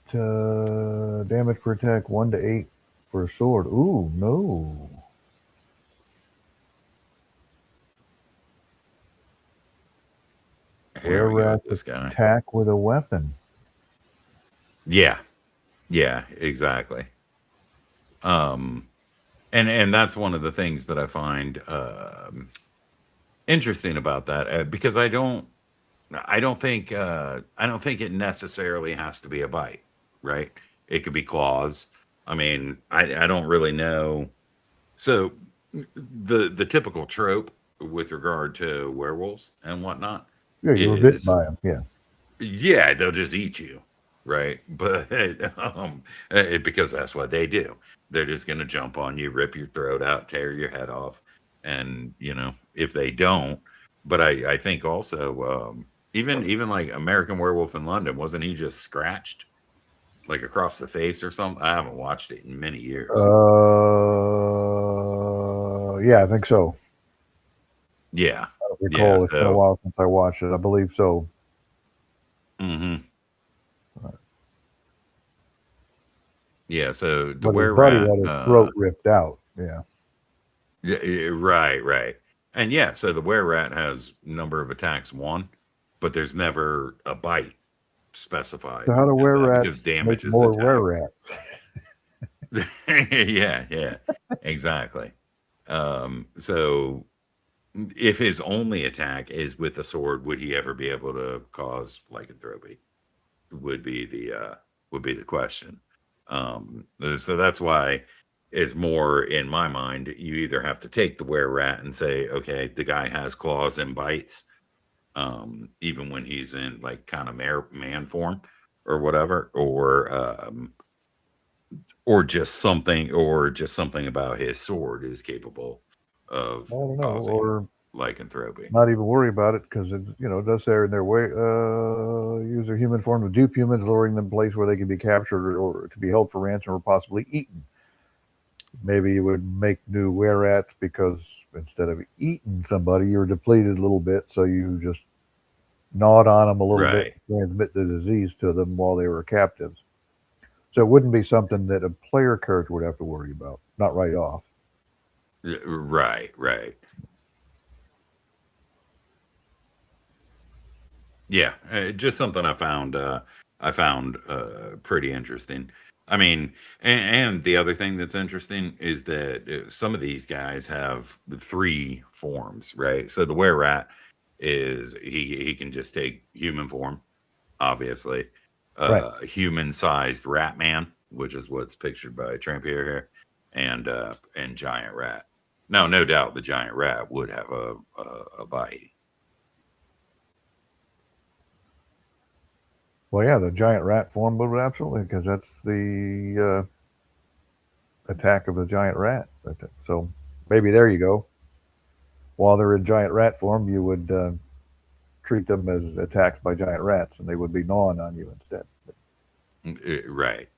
B: Damage per attack 1 to 8 for a sword. Ooh, no.
A: Here we go
B: Were-Rat
A: with this guy.
B: attack with a weapon.
A: Yeah, exactly. And that's one of the things that I find interesting about that because I don't think it necessarily has to be a bite, right? It could be claws. I mean, I don't really know. So the typical trope with regard to werewolves and whatnot
B: Yeah, you were bitten
A: is
B: by him. Yeah.
A: they'll just eat you, right? But because that's what they do. They're just going to jump on you, rip your throat out, tear your head off, and if they don't. But I think also even like American Werewolf in London, wasn't he just scratched like across the face or something? I haven't watched it in many years.
B: Yeah, I think so.
A: Yeah,
B: I don't recall. It's been a while since I watched it. I believe so.
A: Mm-hmm. Yeah, so the
B: But his buddy
A: Were-Rat,
B: had his throat ripped out. Yeah.
A: Yeah, right. And yeah, so the Were-Rat has number of attacks 1, but there's never a bite specified.
B: So how do Were-Rats
A: because damage
B: make
A: is
B: more
A: attack.
B: Were-Rats?
A: yeah, exactly. So if his only attack is with a sword, would he ever be able to cause lycanthropy? Would be the question. So that's why it's more in my mind. You either have to take the Were-Rat and say, okay, the guy has claws and bites, even when he's in like kind of man form or whatever, or just something about his sword is capable of
B: I don't know,
A: causing
B: or
A: lycanthropy.
B: not even worry about it because it does say in their way use their human form to dupe humans, luring them to a place where they can be captured or to be held for ransom or possibly eaten. Maybe you would make new Were-Rats because instead of eating somebody, you're depleted a little bit, so you just gnawed on them a little bit, transmit the disease to them while they were captives. So it wouldn't be something that a player character would have to worry about, not right off.
A: Right. Yeah, just something I found pretty interesting. I mean, and the other thing that's interesting is that some of these guys have 3 forms, right? So the Were-Rat is he can just take human form, obviously.
B: Right.
A: Human-sized rat man, which is what's pictured by Trampier here, and giant rat. Now, no doubt the giant rat would have a bite.
B: Well, yeah, the giant rat form would absolutely, because that's the attack of the giant rat. So maybe there you go. While they're in giant rat form, you would treat them as attacks by giant rats, and they would be gnawing on you instead.
A: Right.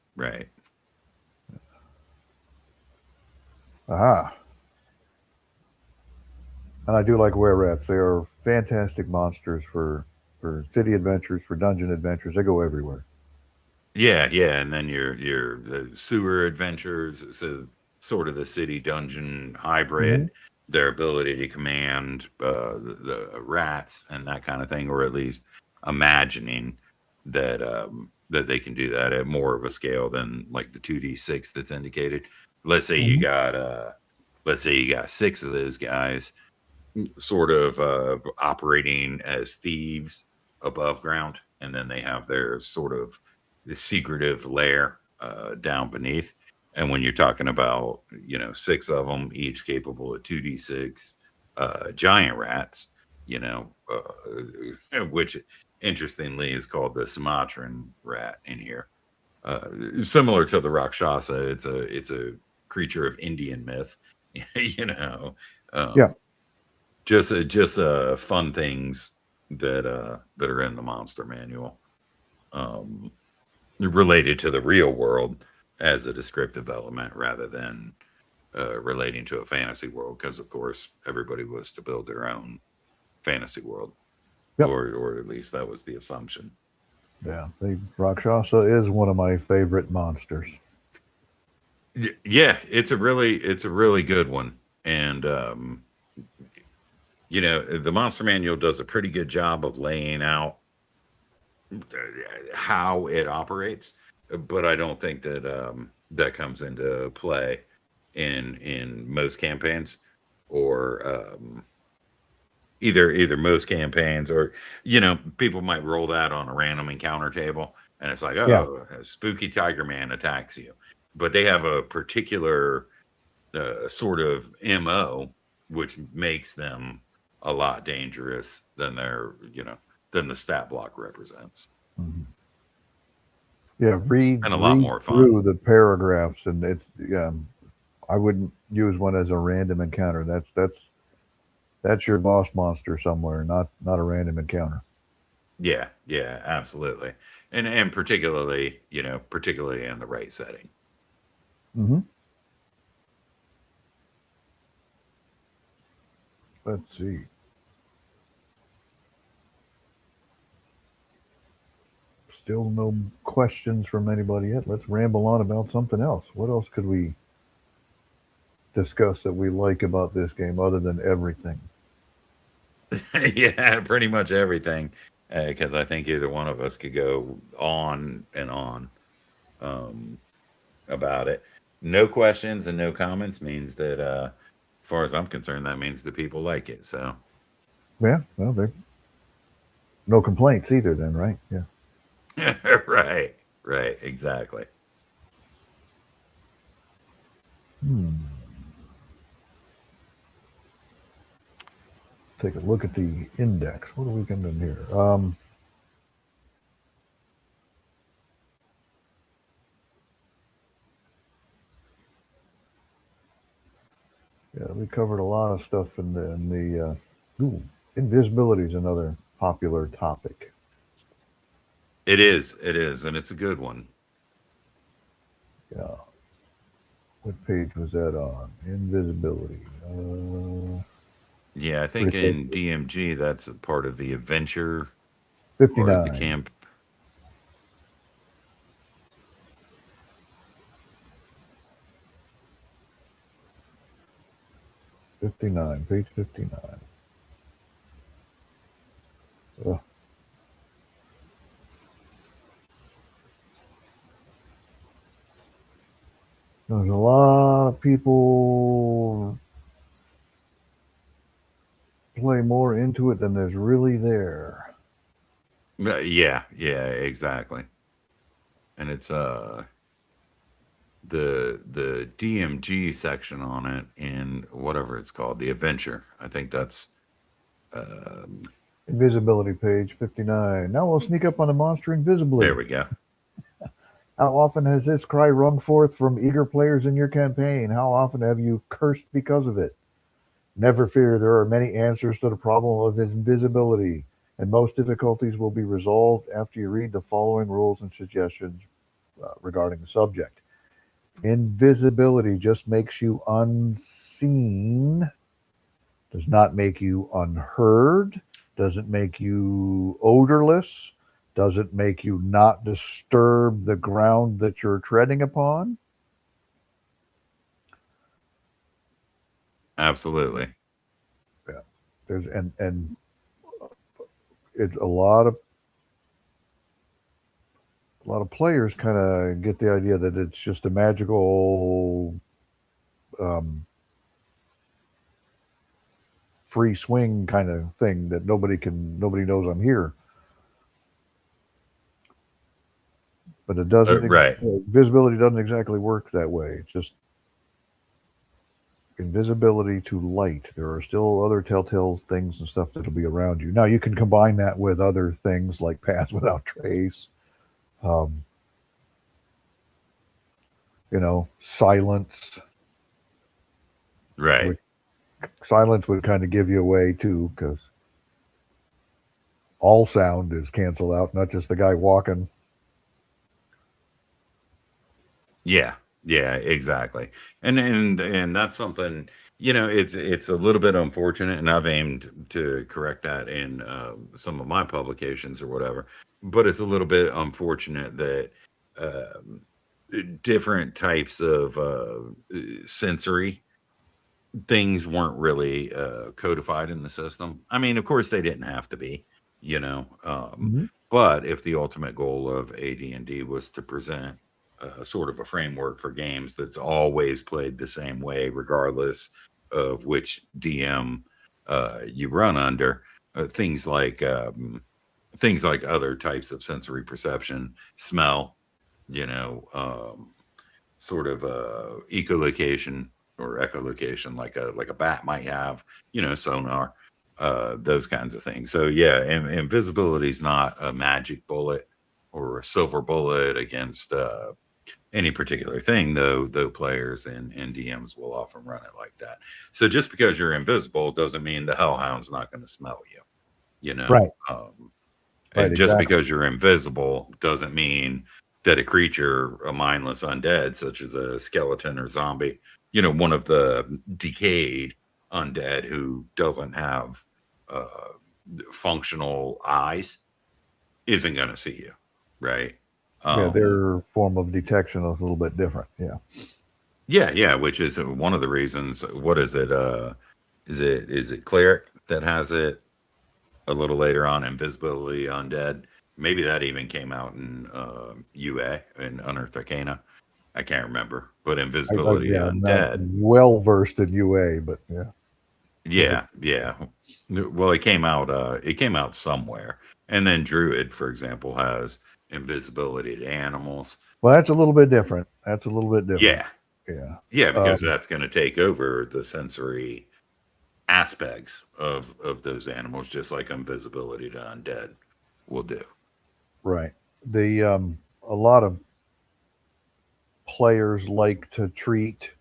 B: Aha. And I do like Were-Rats. They are fantastic monsters for city adventures, for dungeon adventures. They go everywhere.
A: Yeah, and then your sewer adventures, so sort of the city dungeon hybrid, their ability to command the rats and that kind of thing, or at least imagining that that they can do that at more of a scale than like the 2d6 that's indicated. Let's say you got 6 of those guys sort of operating as thieves above ground, and then they have their sort of the secretive lair down beneath. And when you're talking about 6 of them, each capable of 2d6 giant rats, which interestingly, is called the Sumatran rat in here. Similar to the Rakshasa, it's a creature of Indian myth. You know,
B: Yeah.
A: just fun things that are in the monster manual, um, related to the real world as a descriptive element rather than relating to a fantasy world. Because of course, everybody was to build their own fantasy world,
B: Yep.
A: or at least that was the assumption.
B: Yeah. The Rakshasa is one of my favorite monsters.
A: Yeah, it's a really good one, and the monster manual does a pretty good job of laying out how it operates, but I don't think that that comes into play in most campaigns, or either most campaigns, or people might roll that on a random encounter table, and it's like,
B: Yeah.
A: oh, a spooky tiger man attacks you, but they have a particular sort of mo, which makes them a lot dangerous than than the stat block represents,
B: Mhm. Yeah.
A: and a lot
B: Read
A: more fun.
B: through the paragraphs, and it's yeah. I wouldn't use one as a random encounter. That's your boss monster somewhere, not a random encounter.
A: Yeah, yeah, absolutely. And particularly, particularly in the right setting.
B: Hmm. Let's see. Still no questions from anybody yet. Let's ramble on about something else. What else could we discuss that we like about this game other than everything?
A: Yeah, pretty much everything. Because I think either one of us could go on and on, um, about it. No questions and no comments means that, as far as I'm concerned, that means the people like it. So,
B: Yeah, well, there no complaints either. Then, right? Yeah.
A: right, right, exactly.
B: Hmm. Take a look at the index. What are we going to do here? Yeah, we covered a lot of stuff ooh, invisibility is another popular topic.
A: It is, and it's a good one.
B: Yeah. What page was that on? Invisibility.
A: Yeah, I think
B: Pretty
A: in DMG that's a part of the adventure part of the
B: 59.
A: camp.
B: 59. Page 59. Ugh. There's a lot of people play more into it than there's really there.
A: Yeah, yeah, exactly. And it's the DMG section on it in whatever it's called, the adventure. I think that's um,
B: Invisibility, page 59. Now we'll sneak up on the monster
A: there
B: invisibly.
A: we go.
B: How often has this cry rung forth from eager players in your campaign? How often have you cursed because of it? Never fear, there are many answers to the problem of invisibility, and most difficulties will be resolved after you read the following rules and suggestions regarding the subject. Invisibility just makes you unseen, does not make you unheard, doesn't make you odorless, doesn't make you not disturb the ground that you're treading upon.
A: Absolutely.
B: Yeah. And it's a lot of players kind of get the idea that it's just a magical um, free swing kind of thing that nobody knows I'm here. But it doesn't.
A: Right.
B: Visibility doesn't exactly work that way. It's just invisibility to light. There are still other telltale things and stuff that'll be around you. Now you can combine that with other things like pass without trace. Um, silence.
A: Right.
B: Which silence would kind of give you away too, because all sound is canceled out, not just the guy walking.
A: Yeah. Yeah, exactly. And that's something, it's a little bit unfortunate, and I've aimed to correct that in some of my publications or whatever. But it's a little bit unfortunate that um, different types of sensory things weren't really codified in the system. I mean, of course, they didn't have to be, you know.
B: Mm-hmm.
A: But if the ultimate goal of AD&D was to present sort of a framework for games that's always played the same way, regardless of which DM you run under, things like other types of sensory perception, smell, you know, sort of echolocation or echolocation, like a bat might have, sonar, those kinds of things. So yeah, invisibility is not a magic bullet or a silver bullet against any particular thing, though players and DMs will often run it like that. So just because you're invisible doesn't mean the hellhound's not going to smell you, you know.
B: Right. Right.
A: And just
B: Exactly.
A: because you're invisible doesn't mean that a creature, a mindless undead, such as a skeleton or zombie, one of the decayed undead who doesn't have uh, functional eyes, isn't going to see you, right?
B: Yeah,
A: Um,
B: their form of detection is a little bit different. Yeah.
A: yeah, which is one of the reasons. What is it? Is it cleric that has it a little later on? Invisibility undead. Maybe that even came out in UA in Unearthed Arcana. I can't remember, but invisibility
B: Yeah, I'm not
A: undead.
B: well versed in UA, but yeah. If it,
A: Yeah, yeah. Well, it came out. It came out somewhere, and then Druid, for example, has invisibility to animals.
B: well, that's a little bit different. That's a little bit different.
A: Yeah,
B: Yeah.
A: yeah, because
B: Um,
A: that's going to take over the sensory aspects of those animals, just like invisibility to undead will do.
B: right. The A lot of players like to treat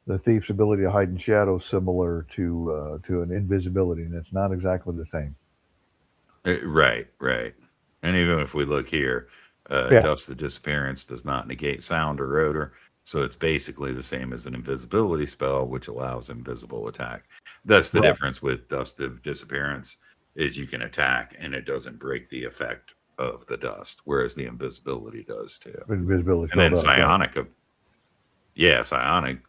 B: the thief's ability to hide in shadows similar to an invisibility, and it's not exactly the same.
A: Right, right. And even if we look here,
B: Yeah.
A: dust of disappearance does not negate sound or odor, so it's basically the same as an invisibility spell, which allows invisible attack. That's the
B: Right.
A: difference with dust of disappearance, is you can attack and it doesn't break the effect of the dust, whereas the invisibility does too.
B: Invisibility
A: And
B: spell
A: then
B: does. Right.
A: psionic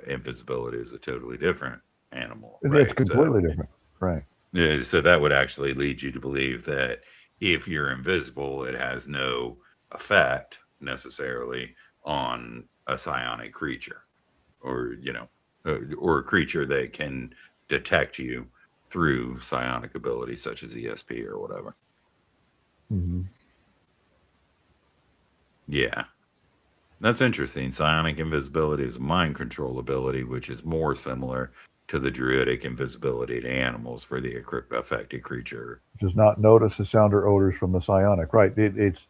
A: invisibility is a totally different animal,
B: It's
A: right?
B: completely different. Right.
A: Yeah, so that would actually lead you to believe that if you're invisible, it has no effect necessarily on a psionic creature, or or a creature that can detect you through psionic ability, such as ESP or whatever.
B: Hmm.
A: Yeah, that's interesting. Psionic invisibility is a mind control ability, which is more similar to the druidic invisibility to animals for the affected creature.
B: Does not notice the sound or odors from the psionic. Right. It's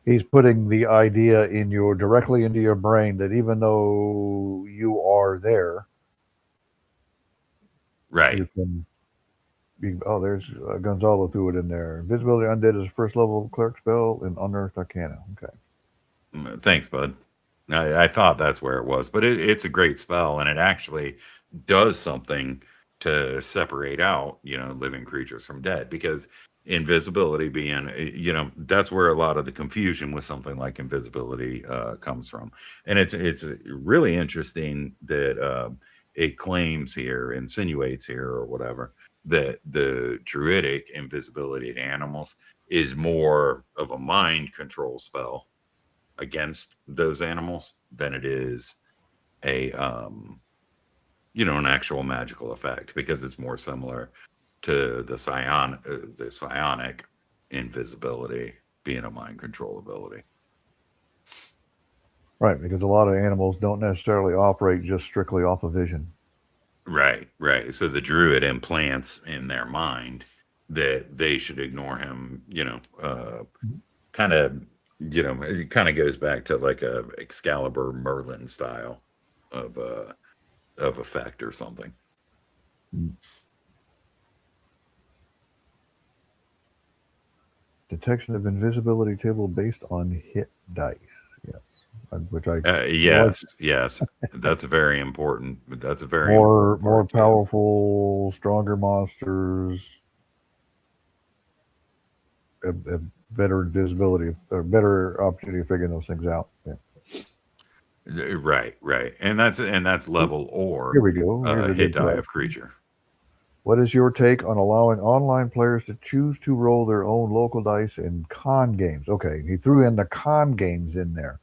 B: he's putting the idea in your directly into your brain that even though you are there,
A: Right.
B: you can. Oh, there's Gonzalo threw it in there. Invisibility undead is a first level cleric spell in Unearthed Arcana. Okay.
A: Thanks, bud. I thought that's where it was, but it's a great spell, and it actually does something to separate out, living creatures from dead, because invisibility being, that's where a lot of the confusion with something like invisibility comes from. And it's really interesting that it claims here, insinuates here, or whatever, that the druidic invisibility to animals is more of a mind control spell against those animals than it is a an actual magical effect, because it's more similar to the psionic invisibility being a mind control ability.
B: Right, because a lot of animals don't necessarily operate just strictly off of vision.
A: Right, right. So the druid implants in their mind that they should ignore him, kind of, it kind of goes back to like a Excalibur Merlin style of effect or something.
B: Detection of invisibility table based on hit dice. Yes, which I like.
A: Yes, yes. That's very important. That's a very
B: More
A: important part too.
B: powerful, stronger monsters, a better invisibility, or better opportunity of figuring those things out. Yeah.
A: Right, right. And that's level
B: Here
A: or
B: we go. Here's a
A: hit
B: good
A: die of
B: question.
A: creature.
B: What is your take on allowing online players to choose to roll their own local dice in con games? Okay, he threw in the con games in there.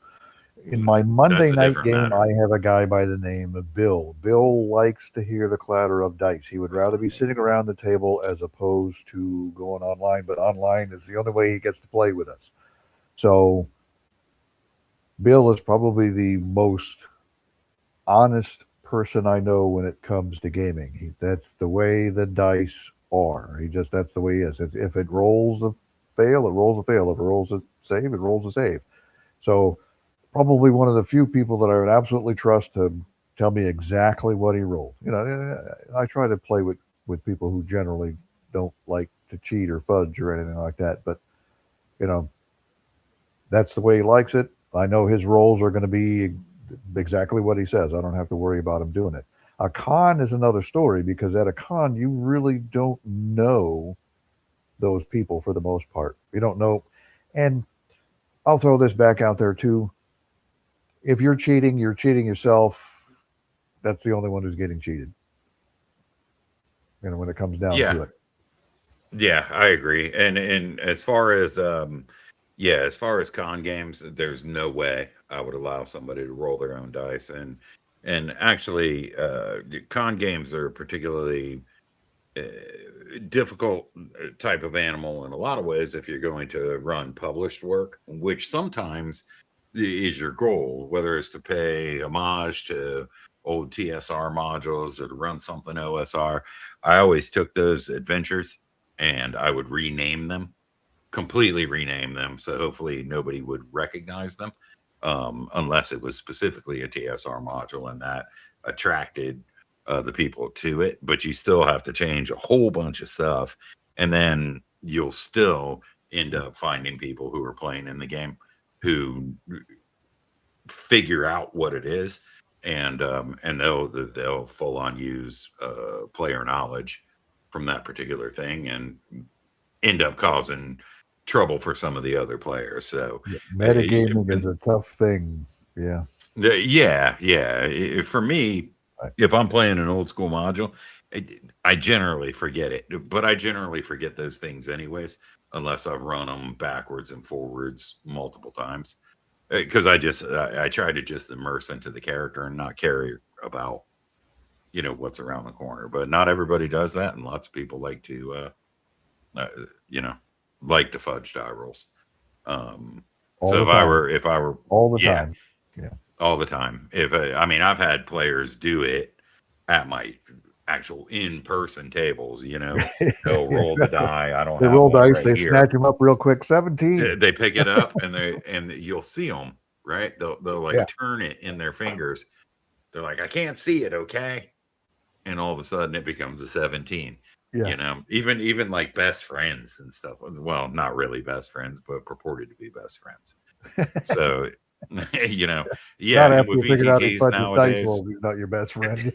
B: In my Monday
A: That's a
B: night
A: different
B: game,
A: matter.
B: I have a guy by the name of Bill. Bill likes to hear the clatter of dice. He would rather be sitting around the table as opposed to going online, but online is the only way he gets to play with us. So, Bill is probably the most honest person I know when it comes to gaming. That's the way the dice are. That's the way he is. If it rolls a fail, it rolls a fail. If it rolls a save, it rolls a save. So, probably one of the few people that I would absolutely trust to tell me exactly what he rolled. I try to play with people who generally don't like to cheat or fudge or anything like that, but you know, that's the way he likes it. I know his rolls are going to be exactly what he says. I don't have to worry about him doing it. A con is another story because at a con you really don't know those people for the most part. You don't know, and I'll throw this back out there too. If you're cheating yourself. That's the only one who's getting cheated. When it comes down
A: Yeah,
B: to it.
A: yeah, I agree. And as far as yeah, as far as con games, there's no way I would allow somebody to roll their own dice. And actually, con games are particularly uh, difficult type of animal in a lot of ways if you're going to run published work, which sometimes is your goal, whether it's to pay homage to old TSR modules or to run something OSR. I always took those adventures and I would rename them, completely rename them. So hopefully nobody would recognize them unless it was specifically a TSR module and that attracted the people to it. But you still have to change a whole bunch of stuff. And then you'll still end up finding people who are playing in the game who figure out what it is and they'll full on use player knowledge from that particular thing and end up causing trouble for some of the other players. So,
B: Yeah,
A: uh,
B: metagaming is
A: and
B: a tough thing. Yeah.
A: yeah, yeah. For me,
B: Right.
A: if I'm playing an old school module, I generally forget it, but I generally forget those things anyways, unless I've run them backwards and forwards multiple times. Because I try to just immerse into the character and not care about what's around the corner. But not everybody does that, and lots of people uh, you know like to fudge die rolls.
B: All
A: So
B: the time.
A: if I were,
B: All the
A: yeah,
B: time. Yeah.
A: all the time. If I mean, I've had players do it at my actual in person tables. They'll roll the
B: Exactly.
A: die. I don't
B: They
A: have
B: roll
A: one
B: dice,
A: right
B: they
A: here.
B: snatch them up real quick. 17.
A: They pick it up and you'll see them right. They'll
B: Yeah.
A: like turn it in their fingers. They're like, I can't see it, okay? And all of a sudden it becomes a 17.
B: Yeah.
A: Even like best friends and stuff. Well, not really best friends, but purported to be best friends. So, yeah,
B: Not
A: and
B: after
A: with
B: you figured out he
A: VTTs
B: fudges dice
A: nowadays,
B: rolls, he's not your best friend.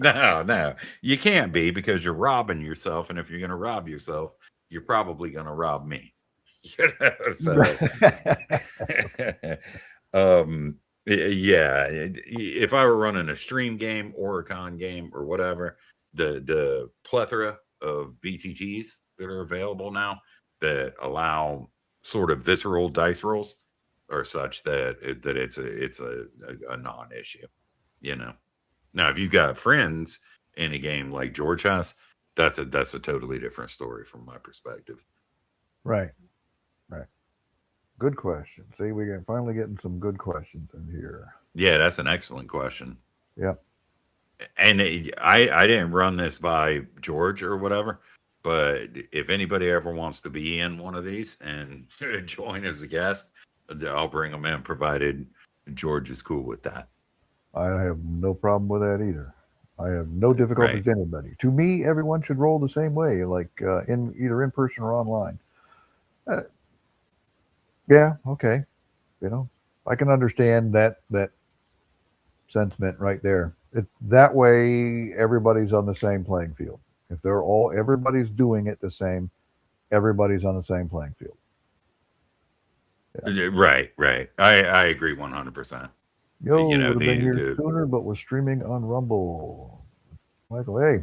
B: Yeah.
A: no, you can't be because you're robbing yourself. And if you're going to rob yourself, you're probably going to rob me. So, um, yeah, if I were running a stream game or a con game or whatever, the plethora of BTTs that are available now that allow sort of visceral dice rolls are such that it's a non-issue. You know. Now, if you've got friends in a game like George has, that's a totally different story from my perspective.
B: Right. Right. Good question. See, we are finally getting some good questions in here.
A: Yeah, that's an excellent question.
B: Yep.
A: And I didn't run this by George or whatever, but if anybody ever wants to be in one of these and join as a guest, I'll bring them in, provided George is cool with that.
B: I have no problem with that either. I have no difficulties
A: Right.
B: with anybody. To me, everyone should roll the same way, like in either in person or online. Uh, yeah, okay. You know, I can understand that sentiment right there. It's that way everybody's on the same playing field. If everybody's doing it the same, everybody's on the same playing field. Yeah.
A: Right, right. I agree 100%.
B: Yo,
A: You know,
B: would have been here
A: the
B: sooner, but was streaming on Rumble. Michael, hey,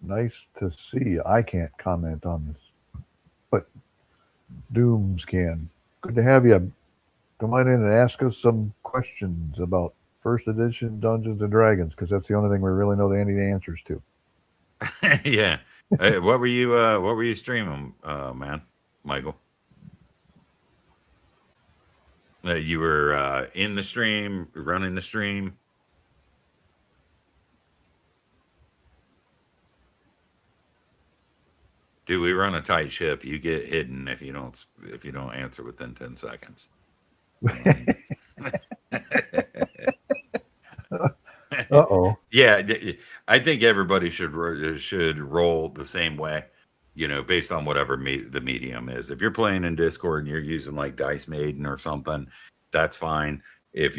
B: nice to see you. I can't comment on this, but Dooms can. Good to have you. Come on in and ask us some questions about first edition Dungeons and Dragons, because that's the only thing we really know any answers to.
A: yeah. What were you streaming, man, Michael? You were in the stream, running the stream. Do we run a tight ship? You get hidden if you don't answer within 10 seconds.
B: Uh-oh.
A: Yeah, I think everybody should roll the same way, based on whatever the medium is. If you're playing in Discord and you're using like Dice Maiden or something, that's fine. If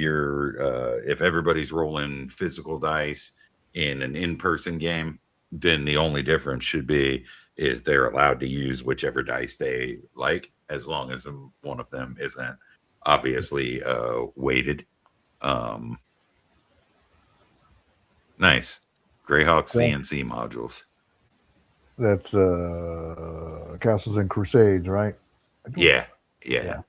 A: everybody's rolling physical dice in an in-person game, then the only difference should be is they're allowed to use whichever dice they like, as long as one of them isn't obviously weighted. Um, Nice. Greyhawk
B: Well,
A: CNC modules.
B: that's Castles and Crusades, right?
A: Yeah.
B: Yeah.
A: Yeah.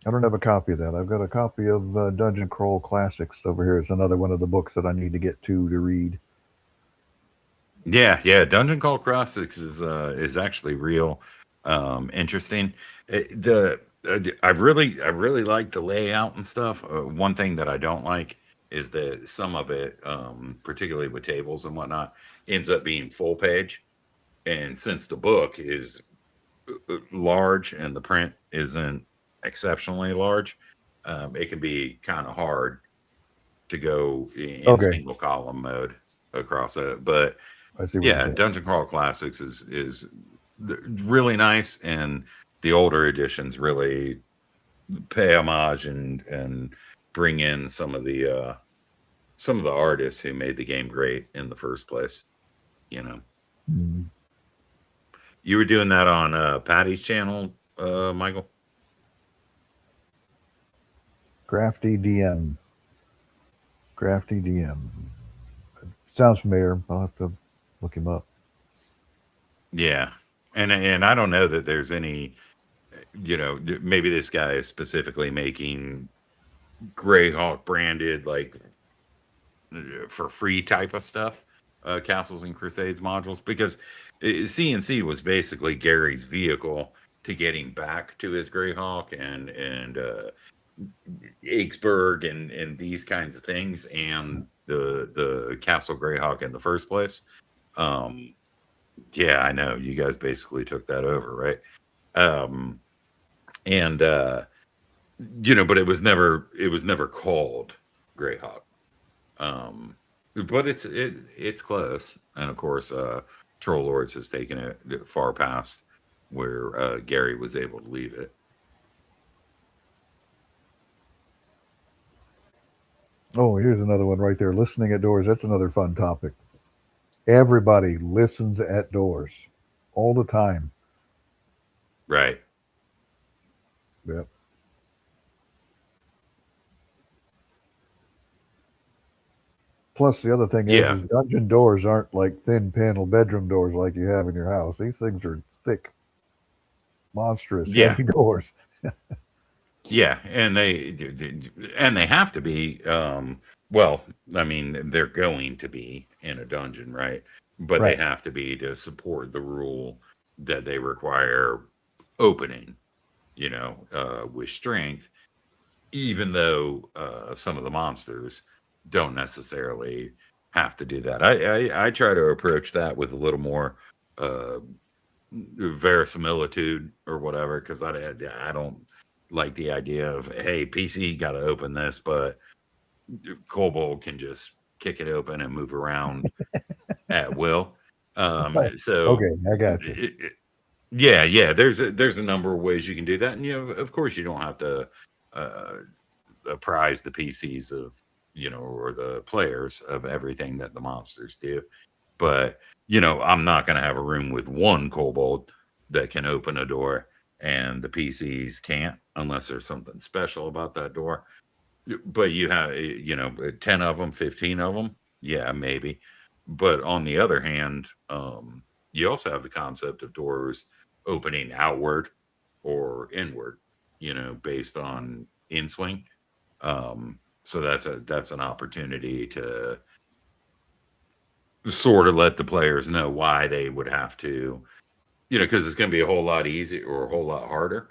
B: I don't have a copy of that. I've got a copy of Dungeon Crawl Classics over here. It's another one of the books that I need to get to read.
A: Yeah. Yeah. Dungeon Call Classics is actually real interesting. I really like the layout and stuff. One thing that I don't like is that some of it, particularly with tables and whatnot, ends up being full page. And since the book is large and the print isn't exceptionally large, it can be kind of hard to go in
B: Okay.
A: single column mode across it. But
B: I see what you're
A: yeah,
B: saying.
A: Dungeon Crawl Classics is really nice, and the older editions really pay homage and bring in some of the artists who made the game great in the first place. You know,
B: Mm.
A: you were doing that on Patty's channel, Michael.
B: Crafty DM. Crafty DM. Sounds familiar. I'll have to look him up.
A: Yeah, and I don't know that there's any, maybe this guy is specifically making Greyhawk branded like for free type of stuff, Castles and Crusades modules, because CNC was basically Gary's vehicle to getting back to his Greyhawk and Aigsburg and these kinds of things, and the Castle Greyhawk in the first place. Um, yeah, I know you guys basically took that over, right? Um, and but it was never called Greyhawk. Um, but it's close, and of course, Troll Lords has taken it far past where Gary was able to leave it.
B: Oh, here's another one right there. Listening at doors. That's another fun topic. Everybody listens at doors all the time.
A: Right.
B: Yep. Plus, the other thing
A: Yeah.
B: is dungeon doors aren't like thin panel bedroom doors like you have in your house. These things are thick, monstrous,
A: Yeah.
B: heavy doors.
A: Yeah, and they have to be. Well, I mean, they're going to be in a dungeon, right? But they
B: Right.
A: have to be to support the rule that they require opening. with strength, even though some of the monsters don't necessarily have to do that. I try to approach that with a little more uh, verisimilitude or whatever, because I don't like the idea of, hey, PC got to open this, but Kobold can just kick it open and move around at will. So
B: Okay, I got you.
A: yeah, there's a number of ways you can do that, and of course, you don't have to uh, apprise the PCs of or the players of everything that the monsters do. But I'm not going to have a room with one kobold that can open a door and the PCs can't, unless there's something special about that door. But you have 10 of them, 15 of them, yeah, maybe. But on the other hand, you also have the concept of doors opening outward or inward, based on in swing. So that's an opportunity to sort of let the players know why they would have to, because it's going to be a whole lot easier or a whole lot harder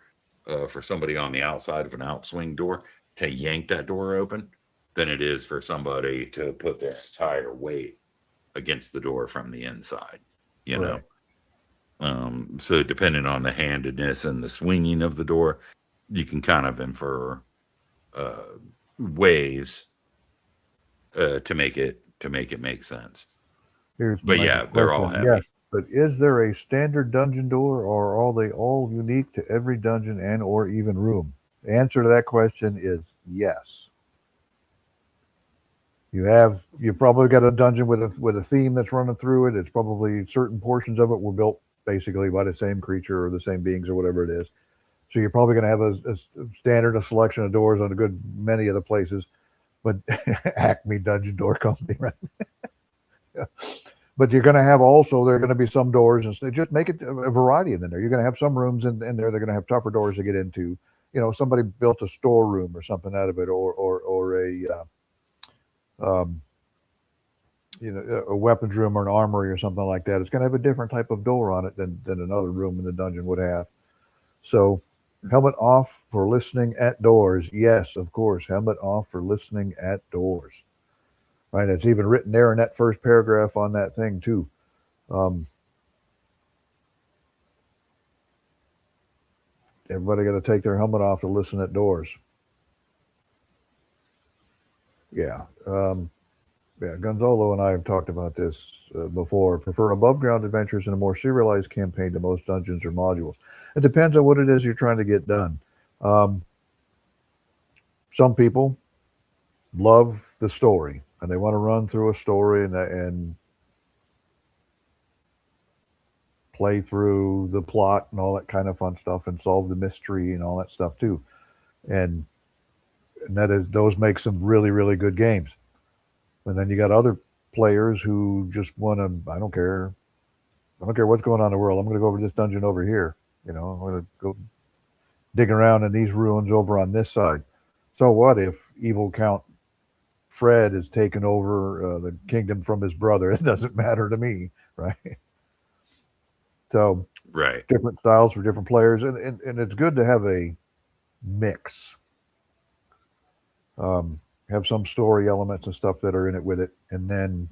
A: for somebody on the outside of an outswing door to yank that door open than it is for somebody to put their entire weight against the door from the inside, you know.
B: Right.
A: So depending on the handedness and the swinging of the door, you can kind of infer ways to make it make sense.
B: Here's
A: But
B: my
A: yeah, they're all
B: question. Yes,
A: heavy.
B: but is there a standard dungeon door, or are they all unique to every dungeon and or even room? The answer to that question is yes. You probably got a dungeon with a theme that's running through it. It's probably certain portions of it were built basically by the same creature or the same beings or whatever it is. So you're probably going to have a standard, a selection of doors on a good many of the places. But Acme Dungeon Door Company, right? But you're going to have also, there are going to be some doors, and just make it a variety in there. You're going to have some rooms in there. They're going to have tougher doors to get into. Somebody built a storeroom or something out of it, or um, a weapons room or an armory or something like that. It's going to have a different type of door on it than another room in the dungeon would have. So, helmet off for listening at doors. Yes, of course, helmet off for listening at doors. Right, it's even written there in that first paragraph on that thing too. Um, Everybody got to take their helmet off to listen at doors. Yeah. Yeah, Gonzalo and I have talked about this before. Prefer above ground adventures in a more serialized campaign to most dungeons or modules. It depends on what it is you're trying to get done. Um, some people love the story and they want to run through a story and play through the plot and all that kind of fun stuff and solve the mystery and all that stuff too. And those make some really, really good games. And then you got other players who just want to, I don't care what's going on in the world. I'm going to go over this dungeon over here. I'm going to go dig around in these ruins over on this side. So what if evil Count Fred has taken over the kingdom from his brother? It doesn't matter to me, right? So
A: Right.
B: different styles for different players, and it's good to have a mix. Have some story elements and stuff that are in it with it, and then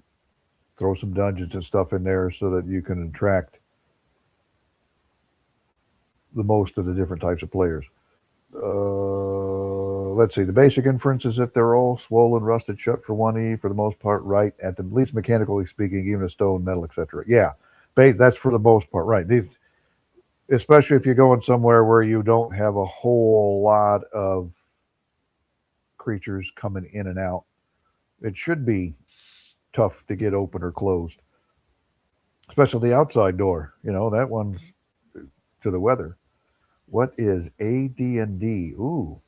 B: throw some dungeons and stuff in there so that you can attract the most of the different types of players. Let's see. The basic inference is that they're all swollen, rusted shut for 1E for the most part, right? At the least mechanically speaking, even a stone, metal, etc. Yeah, that's for the most part, right? Especially if you're going somewhere where you don't have a whole lot of creatures coming in and out. It should be tough to get open or closed, especially the outside door. That one's to the weather. What is AD&D? Ooh,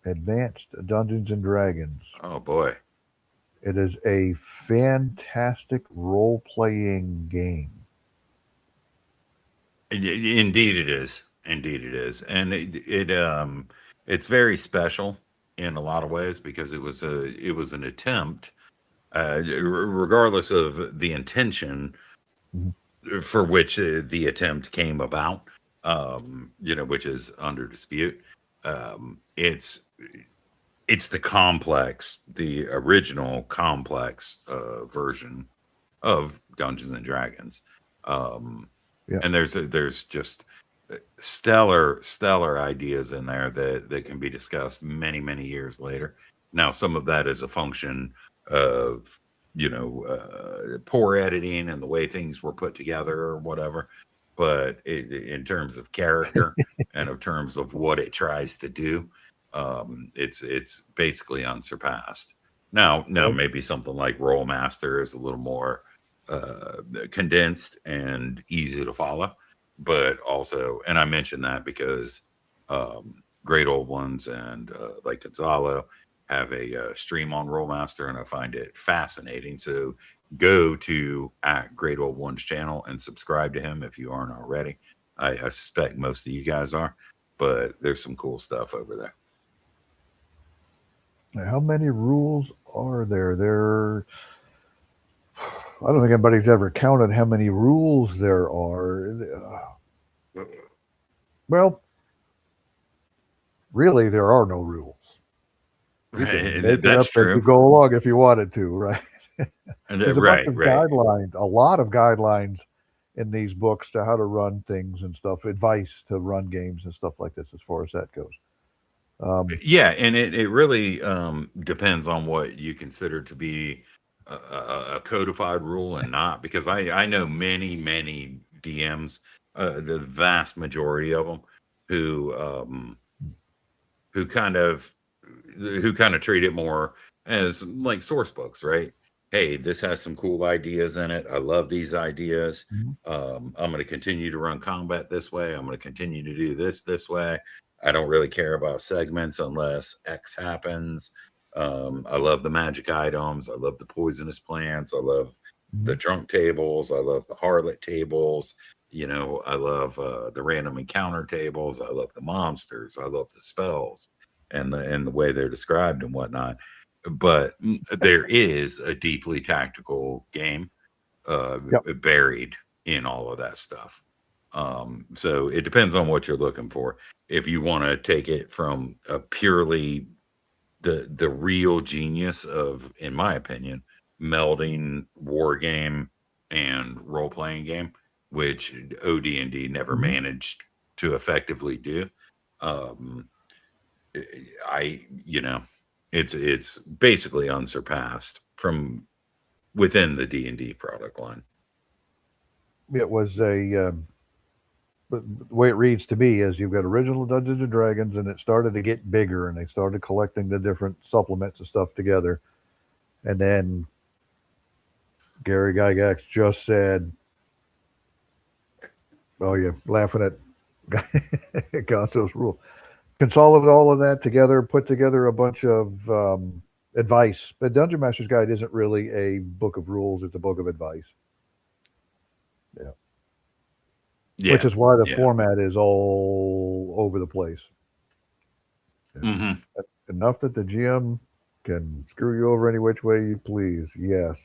B: Advanced Dungeons and Dragons.
A: Oh boy.
B: It is a fantastic role-playing game.
A: Indeed it is. Indeed it is. And it's very special in a lot of ways because it was an attempt, regardless of the intention
B: Mhm.
A: for which the attempt came about. which is under dispute. It's the complex, the original complex version of Dungeons and Dragons.
B: Yeah.
A: And there's just stellar ideas in there that can be discussed many years later. Now, some of that is a function of poor editing and the way things were put together or whatever. But in terms of character and in terms of what it tries to do, it's basically unsurpassed. Now maybe something like Rollmaster is a little more condensed and easy to follow, but also, and I mentioned that because Great Old Ones and like Gonzalo have a stream on Rollmaster, and I find it fascinating. So go to at Great Old Ones channel and subscribe to him if you aren't already. I suspect most of you guys are, but there's some cool stuff over there.
B: Now, how many rules are there? I don't think anybody's ever counted how many rules there are. Well, really, there are no rules. You can make it up as you go along if you wanted to, right? There's a bunch of guidelines, a lot of guidelines in these books to how to run things and stuff, advice to run games and stuff like this as far as that goes.
A: Yeah, and it really depends on what you consider to be a codified rule and not, because I know many DMs, the vast majority of them, who kind of treat it more as like source books, right? Hey, this has some cool ideas in it. I love these ideas. I'm going to continue to run combat this way. I'm going to continue to do this way. I don't really care about segments unless X happens. I love the magic items. I love the poisonous plants. I love the drunk tables. I love the harlot tables. I love the random encounter tables. I love the monsters. I love the spells and the way they're described and whatnot. But there is a deeply tactical game buried in all of that stuff. So it depends on what you're looking for. If you want to take it from a purely the real genius of, in my opinion, melding war game and role playing game, which OD&D never managed to effectively do. It's basically unsurpassed from within the D&D product line.
B: It was but the way it reads to me is you've got original Dungeons and Dragons, and it started to get bigger, and they started collecting the different supplements and stuff together. And then Gary Gygax just said, "Oh, you're laughing at Gonzo's rule." Consolidate all of that together, put together a bunch of advice. The Dungeon Master's Guide isn't really a book of rules; it's a book of advice. Yeah. Which is why the format is all over the place. Enough that the GM can screw you over any which way you please. Yes,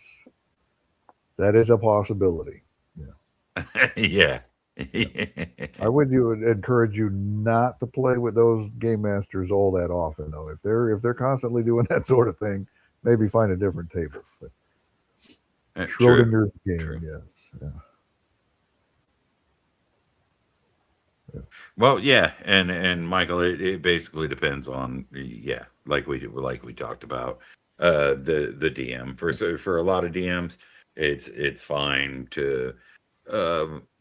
B: that is a possibility.
A: Yeah.
B: I would encourage you not to play with those game masters all that often, though. If they're constantly doing that sort of thing, maybe find a different table. But Schrodinger's game, yes. Yeah.
A: Well, yeah, and Michael, it basically depends on like we talked about the DM. For a lot of DMs, it's fine to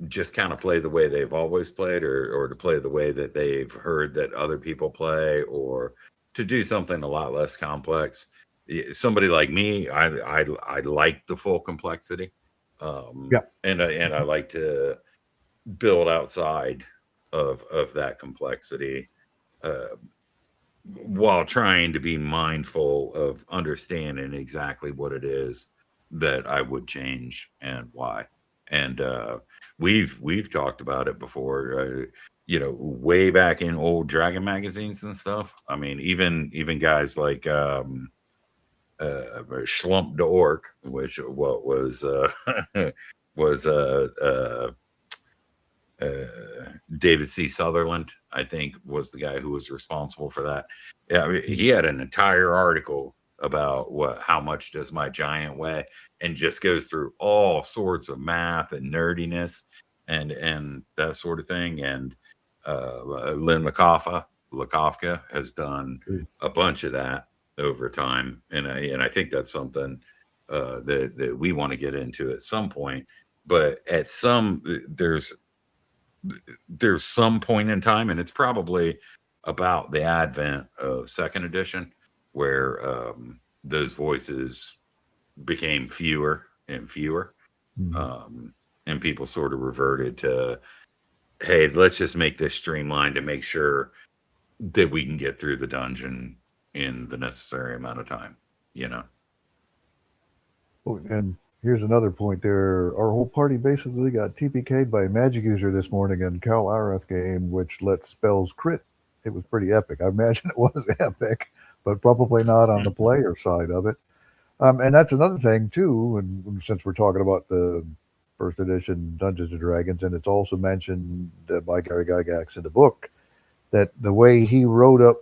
A: just kind of play the way they've always played, or to play the way that they've heard that other people play, or to do something a lot less complex. Somebody like me, I like the full complexity, and I like to build outside of that complexity, while trying to be mindful of understanding exactly what it is that I would change and why. And we've talked about it before, way back in old Dragon magazines and stuff. I mean, even guys like Schlump de Orc, which was David C. Sutherland, I think, was the guy who was responsible for that. Yeah, I mean, he had an entire article about how much does my giant weigh, and just goes through all sorts of math and nerdiness and that sort of thing. And Lynn Lakofka has done a bunch of that over time, and I think that's something that we want to get into at some point. But at some there's some point in time, and it's probably about the advent of second edition, where those voices became fewer and fewer, and people sort of reverted to, hey, let's just make this streamlined to make sure that we can get through the dungeon in the necessary amount of time, you know.
B: Oh, and here's another point there. Our whole party basically got TPK'd by a magic user this morning in Cal RF game, which lets spells crit. It was pretty epic. I imagine it was epic, but probably not on the player side of it. And that's another thing too. And since we're talking about the first edition Dungeons and Dragons, and it's also mentioned by Gary Gygax in the book, that the way he wrote up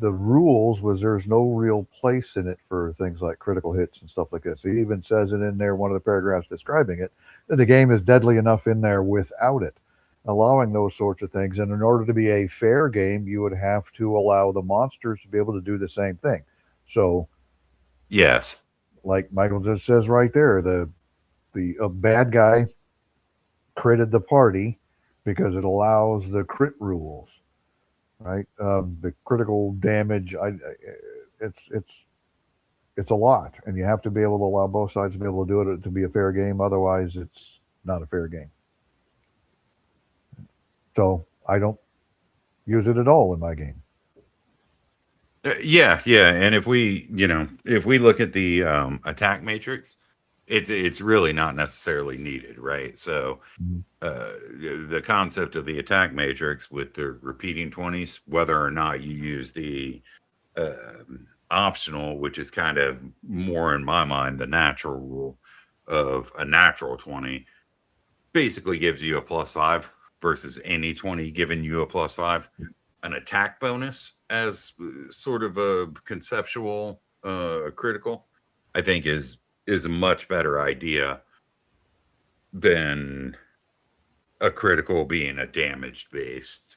B: the rules was there's no real place in it for things like critical hits and stuff like this. He even says it in there, one of the paragraphs describing it, that the game is deadly enough in there without it, allowing those sorts of things. And in order to be a fair game, you would have to allow the monsters to be able to do the same thing. So,
A: yes,
B: like Michael just says right there, the bad guy critted the party because it allows the crit rules. Right, the critical damage. It's a lot, and you have to be able to allow both sides to be able to do it to be a fair game. Otherwise, it's not a fair game. So I don't use it at all in my game.
A: Yeah, and if we look at the attack matrix, it's really not necessarily needed, right? So the concept of the attack matrix with the repeating 20s, whether or not you use the optional, which is kind of more in my mind the natural rule of a natural 20, basically gives you a +5 versus any 20 giving you a +5. An attack bonus as sort of a conceptual critical, I think is a much better idea than a critical being a damage based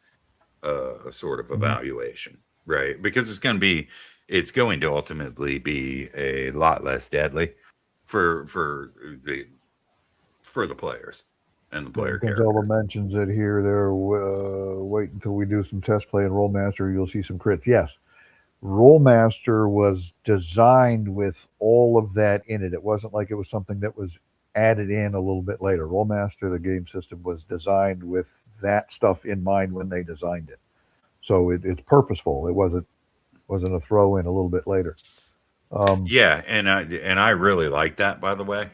A: sort of evaluation, right? Because it's going to ultimately be a lot less deadly for the players and the player characters.
B: Gonzalo mentions it here. There, wait until we do some test play in Rollmaster. You'll see some crits. Yes, Rollmaster was designed with all of that in it. It wasn't like it was something that was added in a little bit later. Rollmaster, the game system, was designed with that stuff in mind when they designed it. So it's purposeful. It wasn't a throw in a little bit later.
A: Yeah, and I really like that. By the way,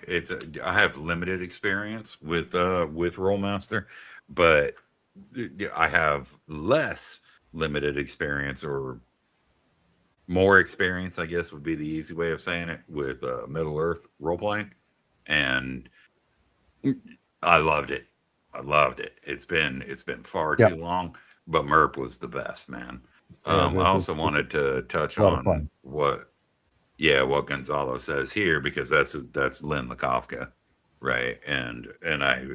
A: I have limited experience with Rollmaster, but I have less limited experience, or more experience, I guess would be the easy way of saying it, with Middle Earth role playing, and I loved it. It's been far too long, but Merp was the best, man. I also wanted to touch on what Gonzalo says here, because that's Lynn Lakofka, right? And I,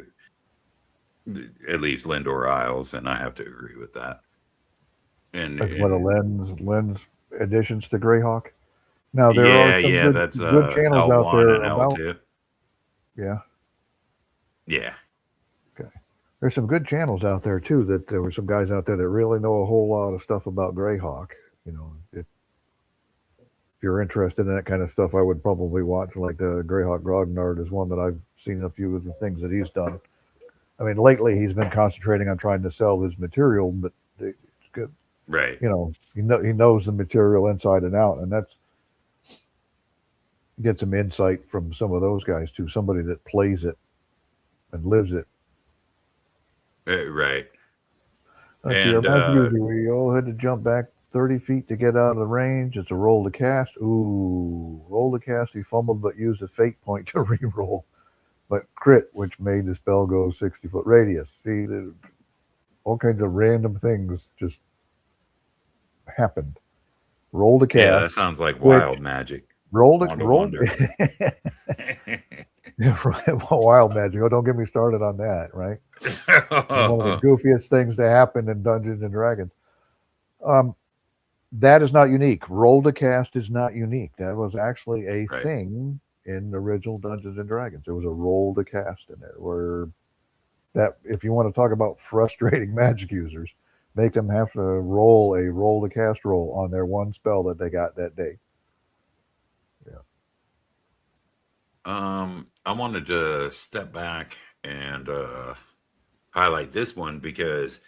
A: at least Lindor Isles, and I have to agree with that. And
B: that's one of Lynn's additions to Greyhawk. Now there are some good channels out there about
A: L2. Yeah.
B: Okay. There's some good channels out there too. That there were some guys out there that really know a whole lot of stuff about Greyhawk. You know, if you're interested in that kind of stuff, I would probably watch, like the Greyhawk Grognard is one that I've seen a few of the things that he's done. I mean, lately he's been concentrating on trying to sell his material, but it's good.
A: Right.
B: You know, he knows the material inside and out, and that's get some insight from some of those guys too. Somebody that plays it and lives it.
A: Right.
B: And we all had to jump back 30 feet to get out of the range. It's a roll to cast. Ooh, roll to cast. He fumbled but used a fate point to re-roll. but crit, which made the spell go 60-foot radius. See, all kinds of random things just happened. Rolled a
A: Yeah,
B: cast,
A: that sounds like
B: which
A: wild magic.
B: rolled
A: Wanda
B: rolled.
A: Wonder.
B: Yeah, right. Wild magic. Oh, don't get me started on that. Right, one of the goofiest things to happen in Dungeons and Dragons. Um, that is not unique. Roll to cast is not unique. That was actually a
A: Right.
B: thing in the original Dungeons and Dragons. There was a roll to cast in there where that if you want to talk about frustrating magic users, make them have to roll a roll to cast roll on their one spell that they got that day. Yeah.
A: I wanted to step back and highlight this one because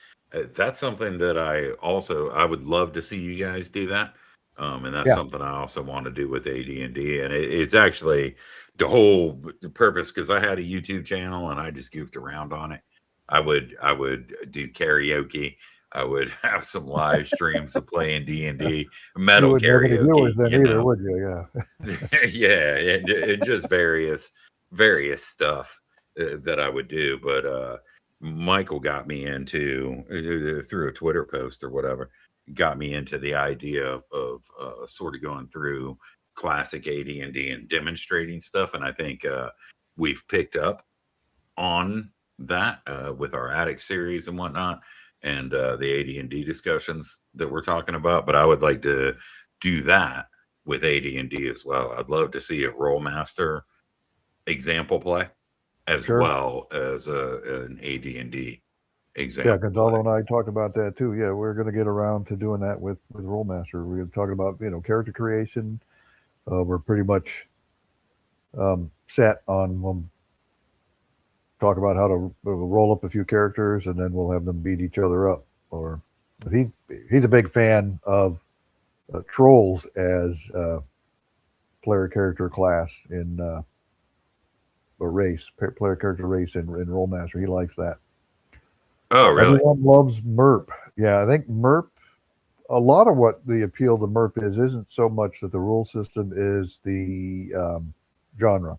A: that's something that I would love to see you guys do that. And that's
B: Yeah.
A: something I also want to do with AD&D, and it's actually the whole purpose because I had a YouTube channel and I just goofed around on it. I would do karaoke. I would have some live streams of playing D&D,
B: You
A: metal
B: wouldn't have any viewers
A: karaoke,
B: then
A: you
B: either,
A: know.
B: would you? Yeah.
A: Yeah, and just various stuff that I would do. But Michael got me into through a Twitter post or whatever, got me into the idea of sort of going through classic AD&D and demonstrating stuff, and I think we've picked up on that with our attic series and whatnot, and the AD&D discussions that we're talking about. But I would like to do that with AD&D as well. I'd love to see a roll master example play as
B: Sure.
A: well as an AD&D
B: Yeah,
A: example play.
B: Gonzalo and I talked about that too. Yeah, we're going to get around to doing that with Rollmaster. We're talking about character creation. We're pretty much set on talk about how to roll up a few characters, and then we'll have them beat each other up. Or but he's a big fan of trolls as player character class in a race, player character race in Rollmaster. He likes that.
A: Oh, really?
B: Everyone loves MERP. Yeah, I think MERP. A lot of what the appeal to MERP is isn't so much that the rule system is the genre.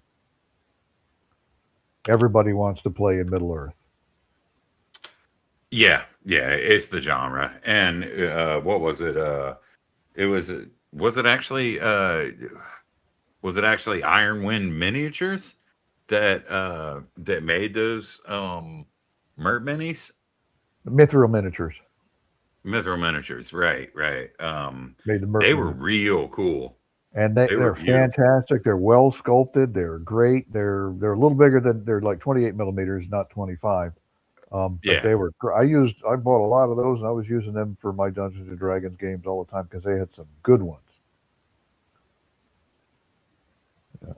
B: Everybody wants to play in Middle Earth.
A: Yeah, yeah. It's the genre, and what was it? It was it actually was it actually Iron Wind Miniatures that made those Mert minis?
B: Mithril Miniatures
A: Mithril Miniatures, right, right.
B: made the MERP
A: They were
B: mini,
A: real cool.
B: and
A: They were
B: they're
A: beautiful.
B: fantastic. They're well sculpted. They're great. They're a little bigger than they're like 28 millimeters, not 25. But
A: Yeah.
B: they were. I bought a lot of those, and I was using them for my Dungeons and Dragons games all the time because they had some good ones. Yeah.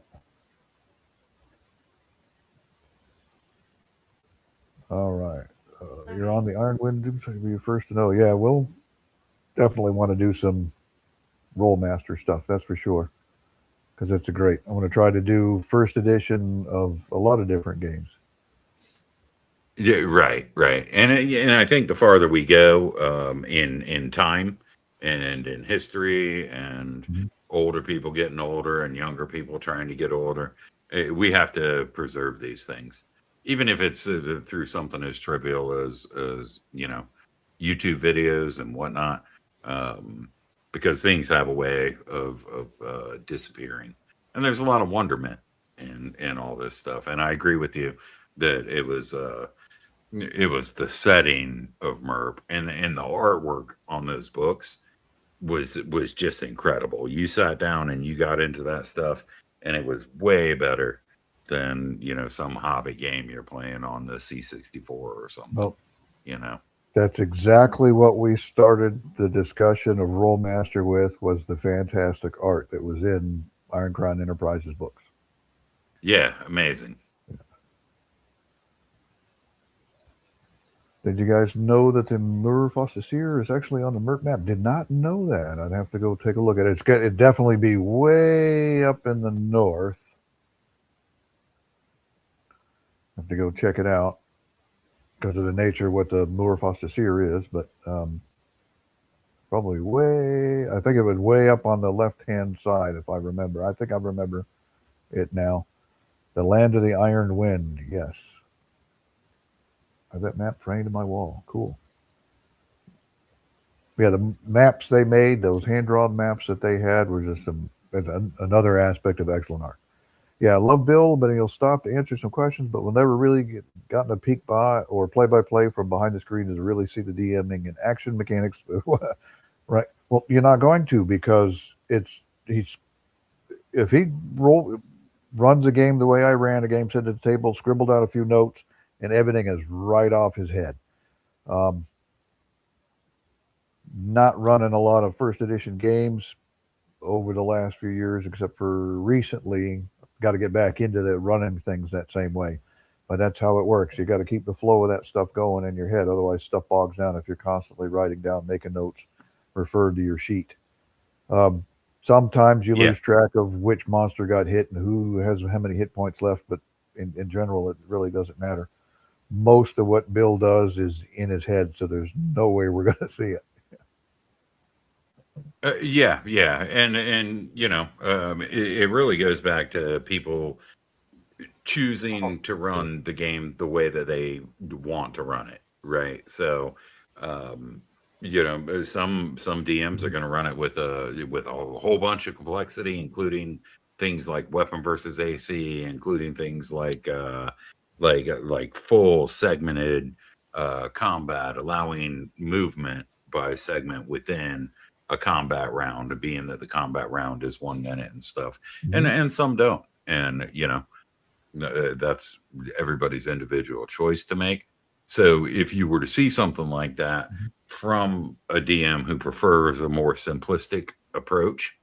B: All right. You're on the Ironwind. So you'll be the first to know. Yeah, we'll definitely want to do some Rollmaster stuff. That's for sure. Because it's a great. I want to try to do first edition of a lot of different games.
A: Yeah, right, right. And I think the farther we go in time and in history and
B: Mhm.
A: older people getting older and younger people trying to get older, we have to preserve these things, even if it's through something as trivial as YouTube videos and whatnot, um, because things have a way of disappearing, and there's a lot of wonderment in all this stuff. And I agree with you that it was the setting of MERP and the artwork on those books was just incredible. You sat down and you got into that stuff, and it was way better than some hobby game you're playing on the C64 or something.
B: Well,
A: You know,
B: that's exactly what we started the discussion of Rollmaster with. Was the fantastic art that was in Iron Crown Enterprises books.
A: yeah, amazing.
B: Did you guys know that the Mur Fossacere is actually on the MERP map? Did not know that. I'd have to go take a look at it. It'd definitely be way up in the north. Have to go check it out because of the nature of what the Mur Fossacere is. But probably way. I think it was way up on the left hand side, if I remember. I think I remember it now. The Land of the Iron Wind. Yes. I have that map framed in my wall. Cool. Yeah, the maps they made, those hand drawn maps that they had, were just another aspect of excellent art. Yeah, I love Bill, but he'll stop to answer some questions, but we'll never really gotten a peek by or play by play from behind the screen to really see the DMing and action mechanics. Right. Well, you're not going to, because he's if he runs a game the way I ran a game, sit at the table, scribbled out a few notes, and everything is right off his head. Um, not running a lot of first edition games over the last few years, except for recently. Got to get back into the running things that same way, but that's how it works. You got to keep the flow of that stuff going in your head, otherwise stuff bogs down if you're constantly writing down, making notes, referred to your sheet. Um, Sometimes you
A: Yeah.
B: lose track of which monster got hit and who has how many hit points left, but in general, it really doesn't matter. Most of what Bill does is in his head, so there's no way we're going to see it.
A: Yeah, yeah, and it really goes back to people choosing to run the game the way that they want to run it, right? So, um, some DMs are going to run it with a whole bunch of complexity, including things like weapon versus AC, including things like full segmented combat, allowing movement by segment within a combat round, being that the combat round is 1 minute and stuff, and
B: Mm-hmm.
A: and some don't, and that's everybody's individual choice to make. So if you were to see something like that from a DM who prefers a more simplistic approach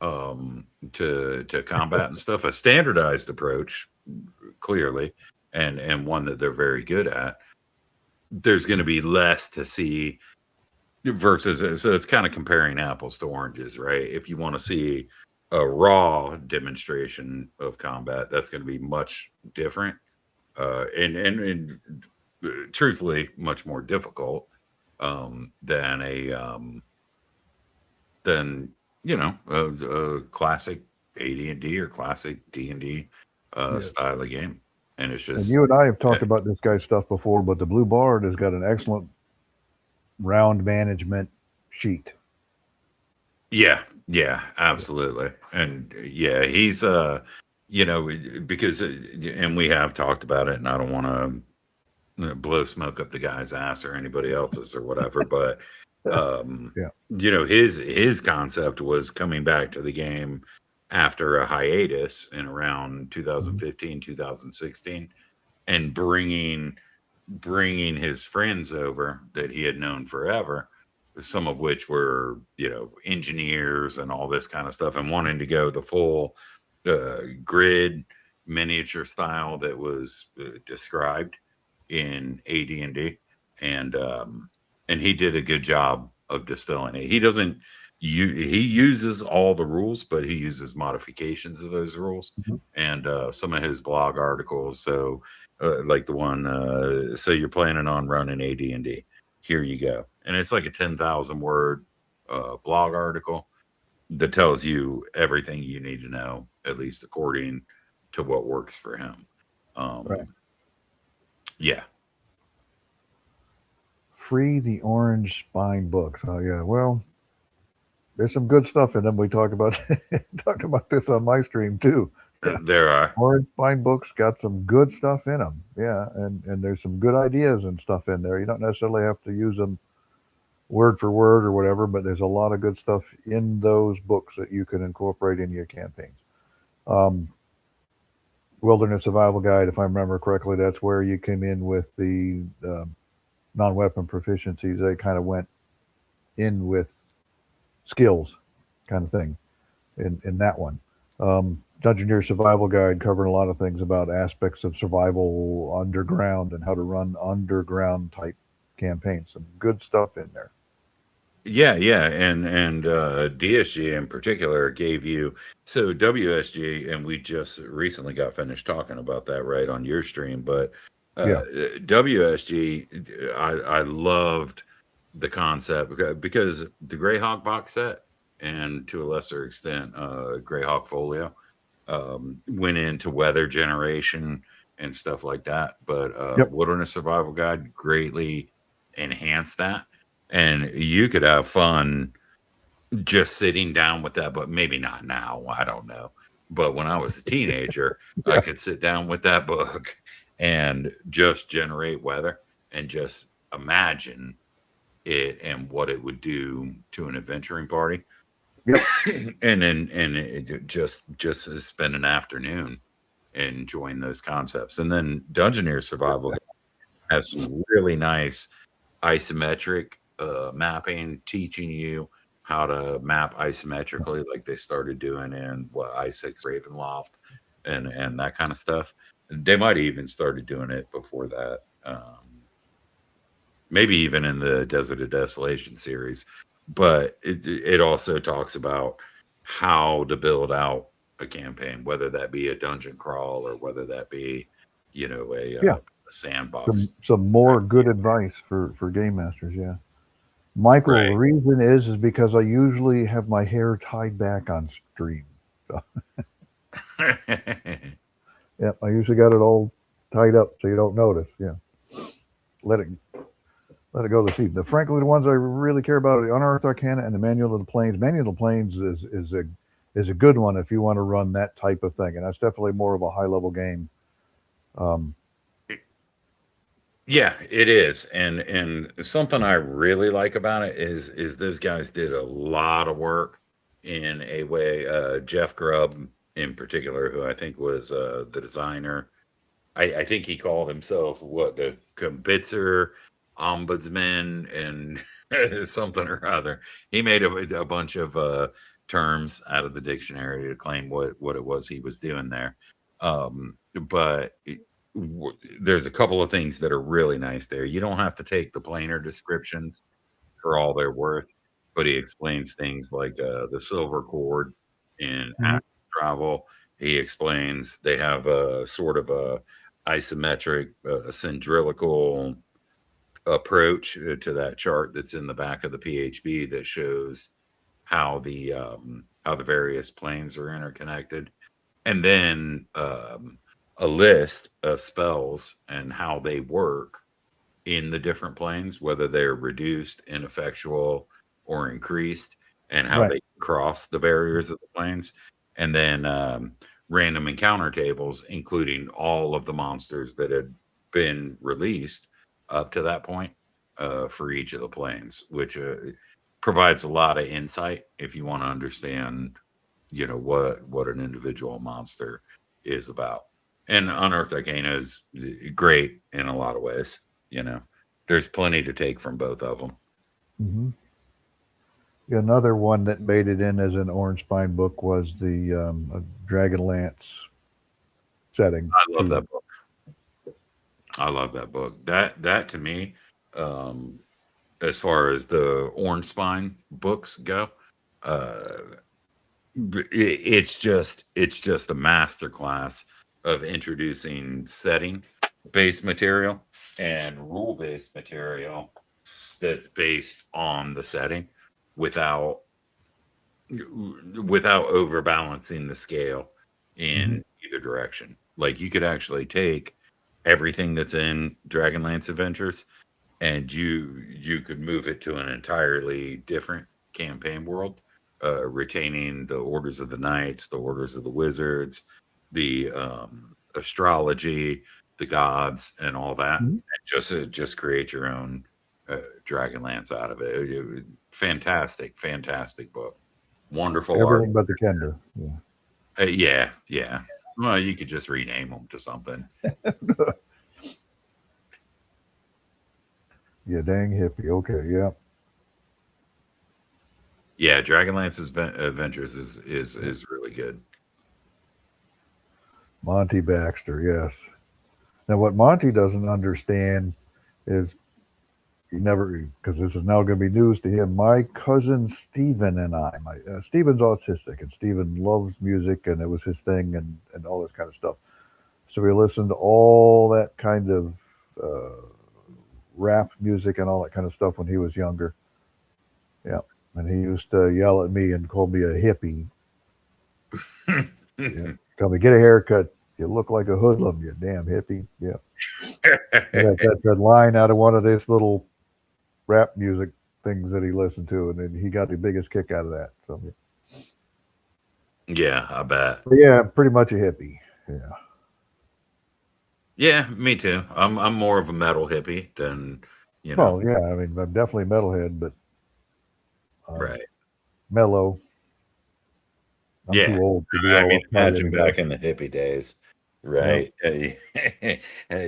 A: to combat and stuff, a standardized approach, clearly, and one that they're very good at, there's going to be less to see versus, so it's kind of comparing apples to oranges, right? If you want to see a raw demonstration of combat, that's going to be much different, and truthfully much more difficult than than a classic AD&D or classic D&D
B: Yeah.
A: style of game. And it's
B: And
A: just
B: you and I have
A: uh,
B: talked about this guy's stuff before, but the Blue Bard has got an excellent round management sheet.
A: yeah, yeah, absolutely. And yeah, he's because and we have talked about it, and I don't want to blow smoke up the guy's ass or anybody else's or whatever, but um
B: Yeah.
A: his concept was coming back to the game after a hiatus in around
B: Mhm.
A: 2015, 2016, and bringing his friends over that he had known forever, some of which were, engineers and all this kind of stuff, and wanting to go the full grid miniature style that was described in AD&D, and and he did a good job of distilling it. He doesn't he uses all the rules, but he uses modifications of those rules,
B: Mhm.
A: and some of his blog articles. So like the one, so you're planning on running AD&D, here you go, and it's like a 10,000 word blog article that tells you everything you need to know, at least according to what works for him.
B: Right.
A: um yeah.
B: Free the Orange Spine books. Oh yeah. Well, there's some good stuff in them. We talked about talked about this on my stream too. Yeah.
A: There are.
B: Orange Spine books got some good stuff in them. Yeah, and there's some good ideas and stuff in there. You don't necessarily have to use them word for word or whatever, but there's a lot of good stuff in those books that you can incorporate in your campaigns. Um, Wilderness Survival Guide, if I remember correctly, that's where you came in with the non-weapon proficiencies. They kind of went in with skills, kind of thing, in that one. Dungeoneer Survival Guide covering a lot of things about aspects of survival underground and how to run underground type campaigns. Some good stuff in there.
A: Yeah, yeah, and DSG in particular gave you, so WSG, and we just recently got finished talking about that right on your stream, but
B: Yeah.
A: WSG, I loved the concept because the Greyhawk box set, and to a lesser extent, Greyhawk Folio. went into weather generation and stuff like that. But
B: Yep.
A: Wilderness Survival Guide greatly enhanced that, and you could have fun just sitting down with that. But maybe not now. I don't know. But when I was a teenager, I
B: Yeah.
A: could sit down with that book and just generate weather and just imagine it and what it would do to an adventuring party.
B: Yep.
A: And then just spend an afternoon enjoying those concepts. And then Dungeoneer Survival has some really nice isometric mapping, teaching you how to map isometrically, like they started doing in what I6 Ravenloft and that kind of stuff. They might have even started doing it before that. Maybe even in the Desert of Desolation series. But it also talks about how to build out a campaign, whether that be a dungeon crawl or whether that be,
B: Yeah.
A: a sandbox.
B: Some more good advice for game masters. Yeah. Michael, the
A: Right.
B: reason is because I usually have my hair tied back on stream. So, yeah, I usually got it all tied up so you don't notice. Yeah, let it let it go to seed. Frankly, the ones I really care about are the Unearthed Arcana and the Manual of the Plains. Manual of the Plains is a good one if you want to run that type of thing, and that's definitely more of a high level game. Um,
A: Yeah, it is. And something I really like about it is those guys did a lot of work in a way. Jeff Grubb in particular, who I think was the designer. I think he called himself what, the Kibitzer ombudsman and something or other. He made a bunch of terms out of the dictionary to claim what it was he was doing there. But there's a couple of things that are really nice there. You don't have to take the plainer descriptions for all they're worth, but he explains things like the silver cord in
B: mhm,
A: travel. He explains they have a sort of a isometric, cylindrical approach to that chart that's in the back of the PHB that shows how the various planes are interconnected, and then a list of spells and how they work in the different planes, whether they're reduced, ineffectual, or increased, and how
B: right.
A: they cross the barriers of the planes, and then random encounter tables, including all of the monsters that had been released up to that point for each of the planes, which provides a lot of insight if you want to understand, what an individual monster is about. And Unearthed Arcana is great in a lot of ways. You know, there's plenty to take from both of them.
B: Hmm. Another one that made it in as an Orange Spine book was the Dragonlance setting
A: I love
B: too.
A: that book. I love that book. That to me, um, as far as the Orange Spine books go, uh, it's just a masterclass of introducing setting based material and rule based material that's based on the setting without overbalancing the scale
B: Hmm.
A: in either direction. Like you could actually take everything that's in Dragonlance Adventures and you could move it to an entirely different campaign world, retaining the orders of the knights, the orders of the wizards, the astrology, the gods, and all that.
B: Hmm.
A: And just create your own Dragonlance out of it. Fantastic, fantastic book. Wonderful art.
B: Everything but the Kender. Yeah.
A: Yeah, yeah. Well, you could just rename them to something.
B: Yeah, dang hippie. Okay, yeah.
A: Yeah, Dragonlance's Adventures is really good.
B: Monty Baxter, yes. Now, what Monty doesn't understand is he never, because this is now going to be news to him. My cousin Stephen and Stephen's autistic, and Stephen loves music, and it was his thing, and all this kind of stuff. So we listened to all that kind of uh, rap music and all that kind of stuff when he was younger. Yeah. And he used to yell at me and call me a hippie. Yeah. Tell me, get a haircut. You look like a hoodlum, you damn hippie. Yeah. That line out of one of these little rap music things that he listened to, and then he got the biggest kick out of that. So,
A: Yeah, I bet.
B: but yeah, pretty much a hippie. Yeah.
A: Yeah, me too. I'm more of a metal hippie than
B: Well, yeah. I mean, I'm definitely a metalhead, but
A: right.
B: mellow. I'm
A: Yeah.
B: too old to be
A: I
B: all
A: mean,
B: uptight
A: imagine
B: anymore.
A: back in the hippie days,
B: Yeah.
A: right?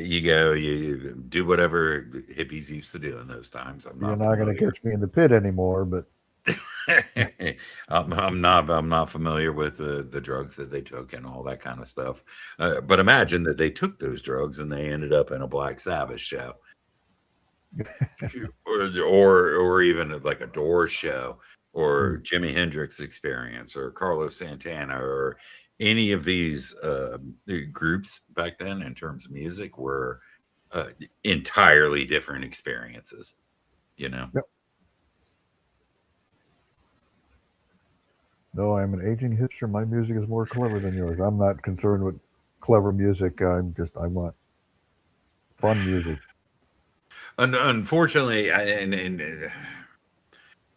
A: You go, you do whatever hippies used to do in those times. I'm
B: You're
A: not
B: not going to
A: familiar.
B: catch me in the pit anymore, but
A: I'm not familiar with the drugs that they took and all that kind of stuff. But imagine that they took those drugs and they ended up in a Black Sabbath show, or even like a Doors show, or Jimi Hendrix Experience, or Carlos Santana, or any of these groups back then in terms of music were entirely different experiences.
B: yep. No, I'm an aging hipster. My music is more clever than yours. I'm not concerned with clever music. I want fun music.
A: Unfortunately, and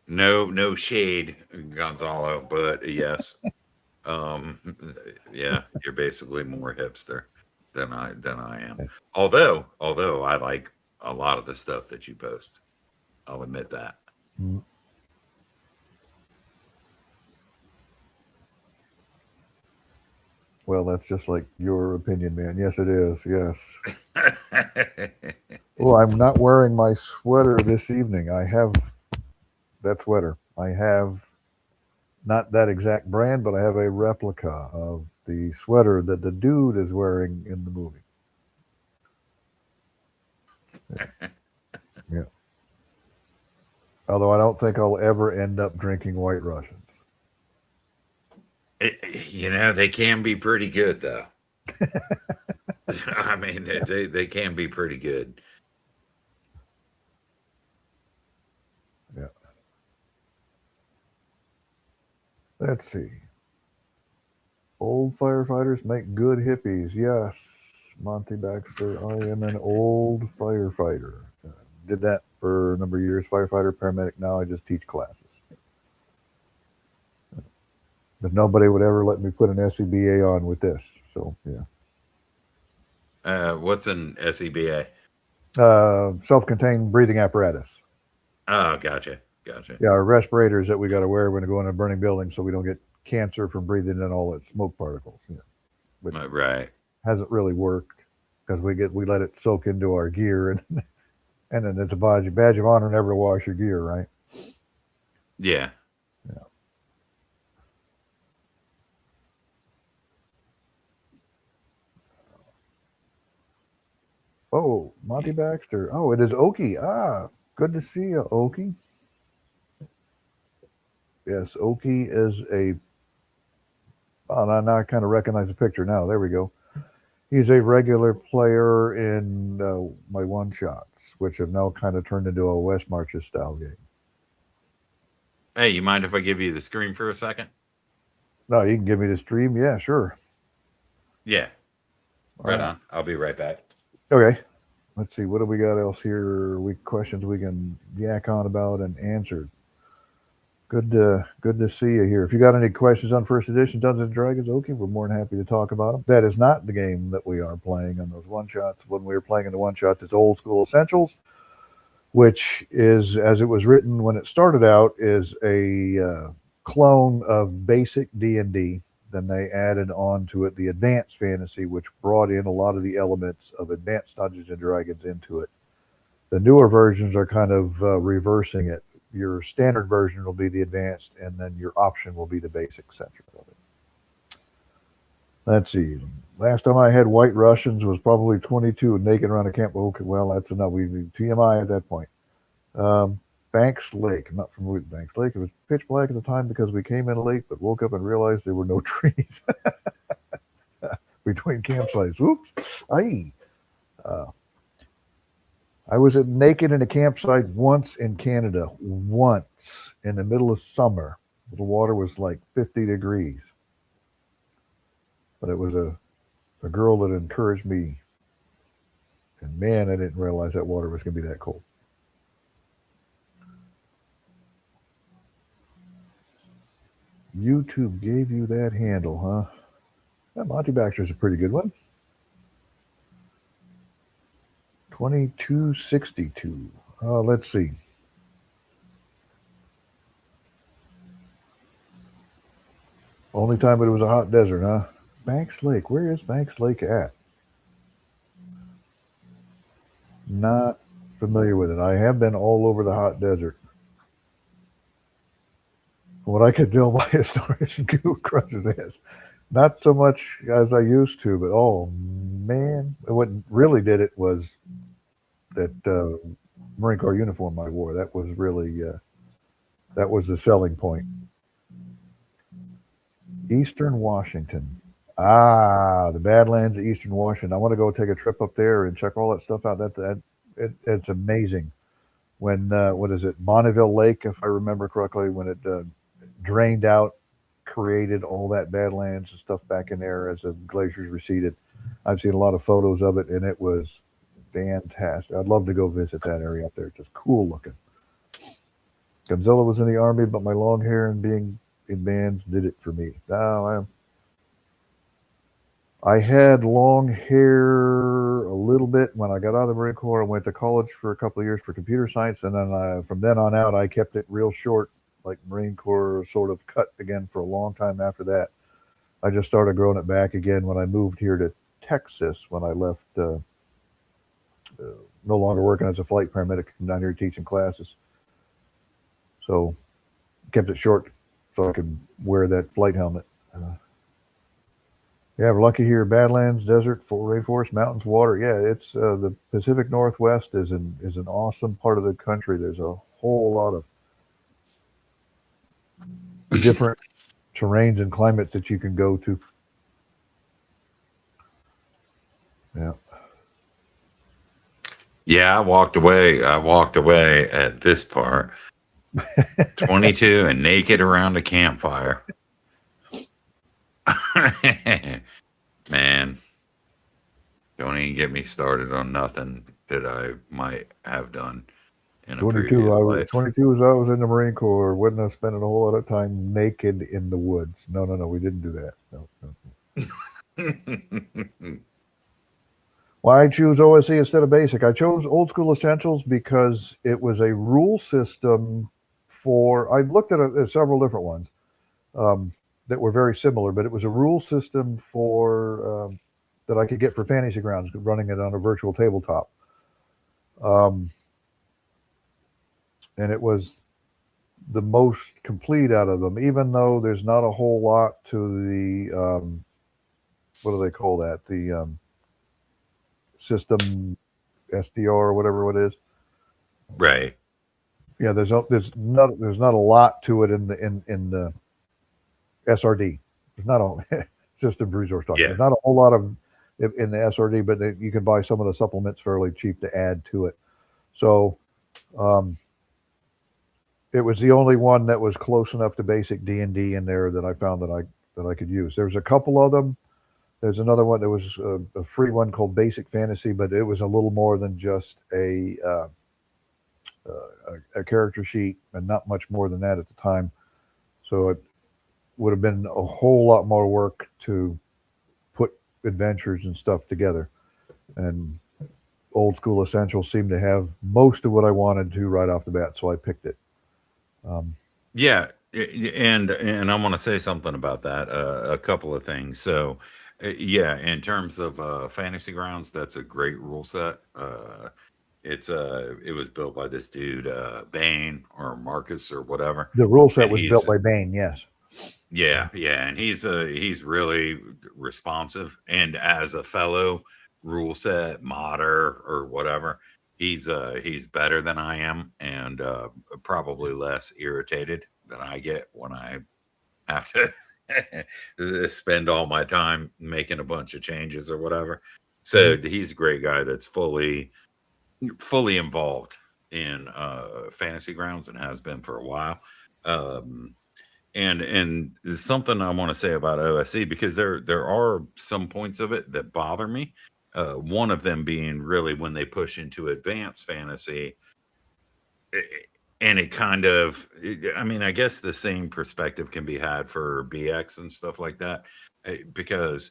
A: no shade, Gonzalo, but yes, um, yeah, you're basically more hipster than I am. Although I like a lot of the stuff that you post. I'll admit that.
B: Mm. Well, that's just like your opinion, man. Yes, it is. Yes. Oh, I'm not wearing my sweater this evening. I have that sweater. I have not that exact brand, but I have a replica of the sweater that the dude is wearing in the movie. Yeah. Although I don't think I'll ever end up drinking White Russians.
A: They can be pretty good though. I mean, they can be pretty good.
B: Yeah. Let's see. Old firefighters make good hippies. Yes, Monty Baxter. I am an old firefighter. Did that for a number of years. Firefighter, paramedic. Now I just teach classes. But nobody would ever let me put an SCBA on with this. So yeah.
A: What's an SEBA?
B: Self-contained breathing apparatus.
A: Oh, gotcha.
B: Yeah, our respirators that we got to wear when we go in a burning building, so we don't get cancer from breathing in all that smoke particles. Which
A: Right.
B: hasn't really worked because we let it soak into our gear, and then it's a badge of honor never to wash your gear, right?
A: Yeah.
B: Yeah. Oh, Monty Baxter. Oh, it is Okie. Ah, good to see you, Okie. Yes, Okie is a. Oh, now I kind of recognize the picture now. There we go. He's a regular player in my one shots, which have now kind of turned into a West Marches style game.
A: Hey, you mind if I give you the screen for a second?
B: No, you can give me the stream. Yeah, sure.
A: Yeah.
B: All
A: Right
B: right.
A: on. I'll be right back.
B: Okay. Let's see. What do we got else here? Questions we can yak on about and answer. Good to see you here. If you got any questions on first edition Dungeons and Dragons, okay, we're more than happy to talk about them. That is not the game that we are playing on those one shots. When we were playing in the one shots, it's Old School Essentials, which is, as it was written when it started out, is a clone of basic D&D. Then they added on to it the Advanced Fantasy, which brought in a lot of the elements of Advanced Dungeons and Dragons into it. The newer versions are kind of reversing it. Your standard version will be the advanced, and then your option will be the basic section of it. Let's see. Last time I had White Russians was probably 22 naked around a camp. Okay, well, that's enough. We TMI at that point. Banks Lake. I'm not familiar with Banks Lake. It was pitch black at the time because we came in late, but woke up and realized there were no trees between campsites. Whoops. Aye. I was naked in a campsite once in Canada, once in the middle of summer. The water was like 50 degrees. but it was a girl that encouraged me. And man, I didn't realize that water was going to be that cold. YouTube gave you that handle, huh? That Monty Baxter's a pretty good one. 2262. Let's see. Only time it was a hot desert, huh? Banks Lake. Where is Banks Lake at? Not familiar with it. I have been all over the hot desert. What I could tell by his stories and Google crushes ass. Not so much as I used to, but oh man, what really did it was that Marine Corps uniform I wore. That was really that was the selling point. Eastern Washington. The Badlands of Eastern Washington. I want to go take a trip up there and check all that stuff out. It's amazing. When what is it, Bonneville Lake, if I remember correctly, when it drained out, created all that Badlands and stuff back in there as the glaciers receded. I've seen a lot of photos of it, and it was fantastic. I'd love to go visit that area up there. It's just cool looking. Godzilla was in the Army, but my long hair and being in bands did it for me. I had long hair a little bit when I got out of the Marine Corps. I went to college for a couple of years for computer science, and then from then on out, I kept it real short, like Marine Corps sort of cut again for a long time after that. I just started growing it back again when I moved here to Texas when I left, no longer working as a flight paramedic, down here teaching classes. So kept it short so I could wear that flight helmet. Yeah, we're lucky here. Badlands, desert, rainforest, mountains, water. Yeah, it's the Pacific Northwest is an awesome part of the country. There's a whole lot of different terrains and climates that you can go to. Yeah.
A: Yeah, I walked away. At this part. 22 and naked around a campfire. Man, don't even get me started on nothing that I might have done in a previous life.
B: 22 as I was in the Marine Corps. Wouldn't have spent a whole lot of time naked in the woods. No, we didn't do that. No. Why I choose OSE instead of basic? I chose old school essentials because it was a rule system I looked at several different ones that were very similar, but it was a rule system for that I could get for Fantasy Grounds, running it on a virtual tabletop. And it was the most complete out of them, even though there's not a whole lot to the what do they call that? The system SDR or whatever it is.
A: Right.
B: Yeah, there's not a lot to it in the SRD. There's not a system resource document.
A: Yeah.
B: There's not a whole lot of in the SRD, but you can buy some of the supplements fairly cheap to add to it. So it was the only one that was close enough to basic D&D in there that I found that I could use. There's a couple of them. There's another one that was a free one called Basic Fantasy, but it was a little more than just a character sheet and not much more than that at the time. So it would have been a whole lot more work to put adventures and stuff together. And Old School Essentials seemed to have most of what I wanted to right off the bat, so I picked it.
A: Yeah, and I want to say something about that. A couple of things. So, yeah, in terms of Fantasy Grounds, that's a great rule set. It was built by this dude Bain or Marcus or whatever.
B: The rule set was built by Bain, yes.
A: Yeah, and he's really responsive, and as a fellow rule set modder or whatever, he's better than I am, and probably less irritated than I get when I have to spend all my time making a bunch of changes or whatever. So he's a great guy that's fully involved in Fantasy Grounds and has been for a while. And something I want to say about OSE, because there are some points of it that bother me. One of them being really when they push into advanced fantasy, and it kind of, I mean, I guess the same perspective can be had for BX and stuff like that, because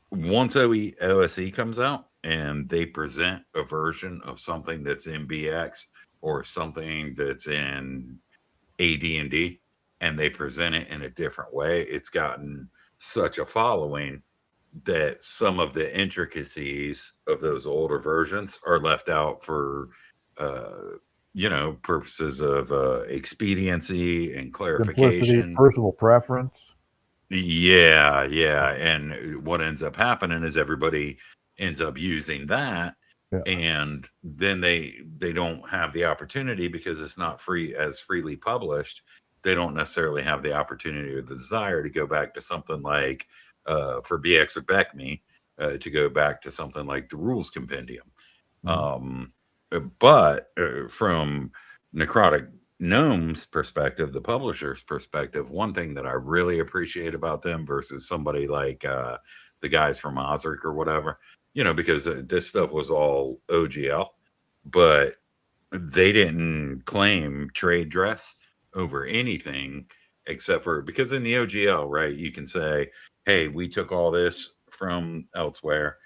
A: once OSE comes out and they present a version of something that's in BX or something that's in AD&D, and they present it in a different way, it's gotten such a following that some of the intricacies of those older versions are left out for uh purposes of expediency and
B: Simplicity,
A: clarification.
B: personal preference.
A: Yeah, and what ends up happening is everybody ends up using that,
B: Yeah.
A: and then they don't have the opportunity, because it's not freely published. They don't necessarily have the opportunity or the desire to go back to something like for BX or BECME, to go back to something like the Rules Compendium. Um, but from Necrotic Gnome's perspective, the publisher's perspective, one thing that I really appreciate about them versus somebody like the guys from Ozric or whatever, because this stuff was all OGL, but they didn't claim trade dress over anything except for, because in the OGL, right, you can say, hey, we took all this from elsewhere,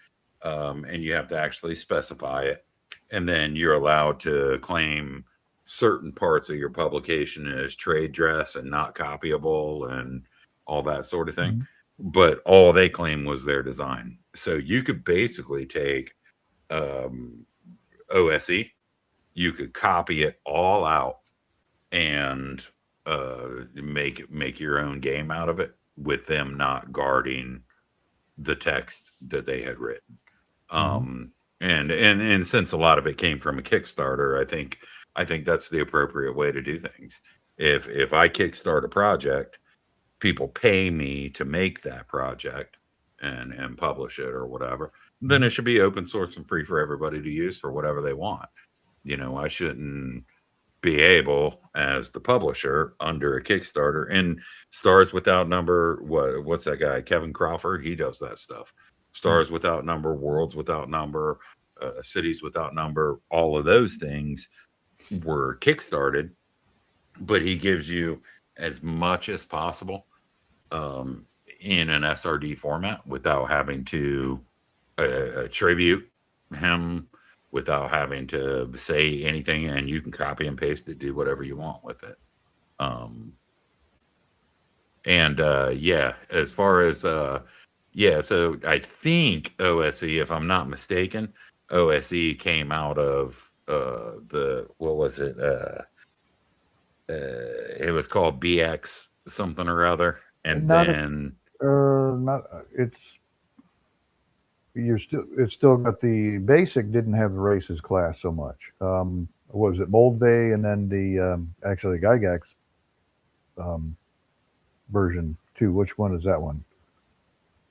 A: and you have to actually specify it. And then you're allowed to claim certain parts of your publication as trade dress and not copyable and all that sort of thing. But all they claim was their design. So you could basically take OSE, you could copy it all out and make your own game out of it, with them not guarding the text that they had written. And since a lot of it came from a Kickstarter, I think that's the appropriate way to do things. If I kickstart a project, people pay me to make that project and publish it or whatever, then it should be open source and free for everybody to use for whatever they want. I shouldn't be able, as the publisher under a Kickstarter, and Stars Without Number, what's that guy, Kevin Crawford, he does that stuff. Stars Without Number, Worlds Without Number, Cities Without Number, all of those things were kickstarted, but he gives you as much as possible in an SRD format without having to attribute him, without having to say anything, and you can copy and paste it, do whatever you want with it. Yeah, as far as so I think OSE, if I'm not mistaken, OSE came out of what was it? It was called BX something or other, and
B: Not
A: then
B: not it's still got the basic, didn't have the races class so much. What was it, Mold Bay, and then the actually Gygax version 2. Which one is that one?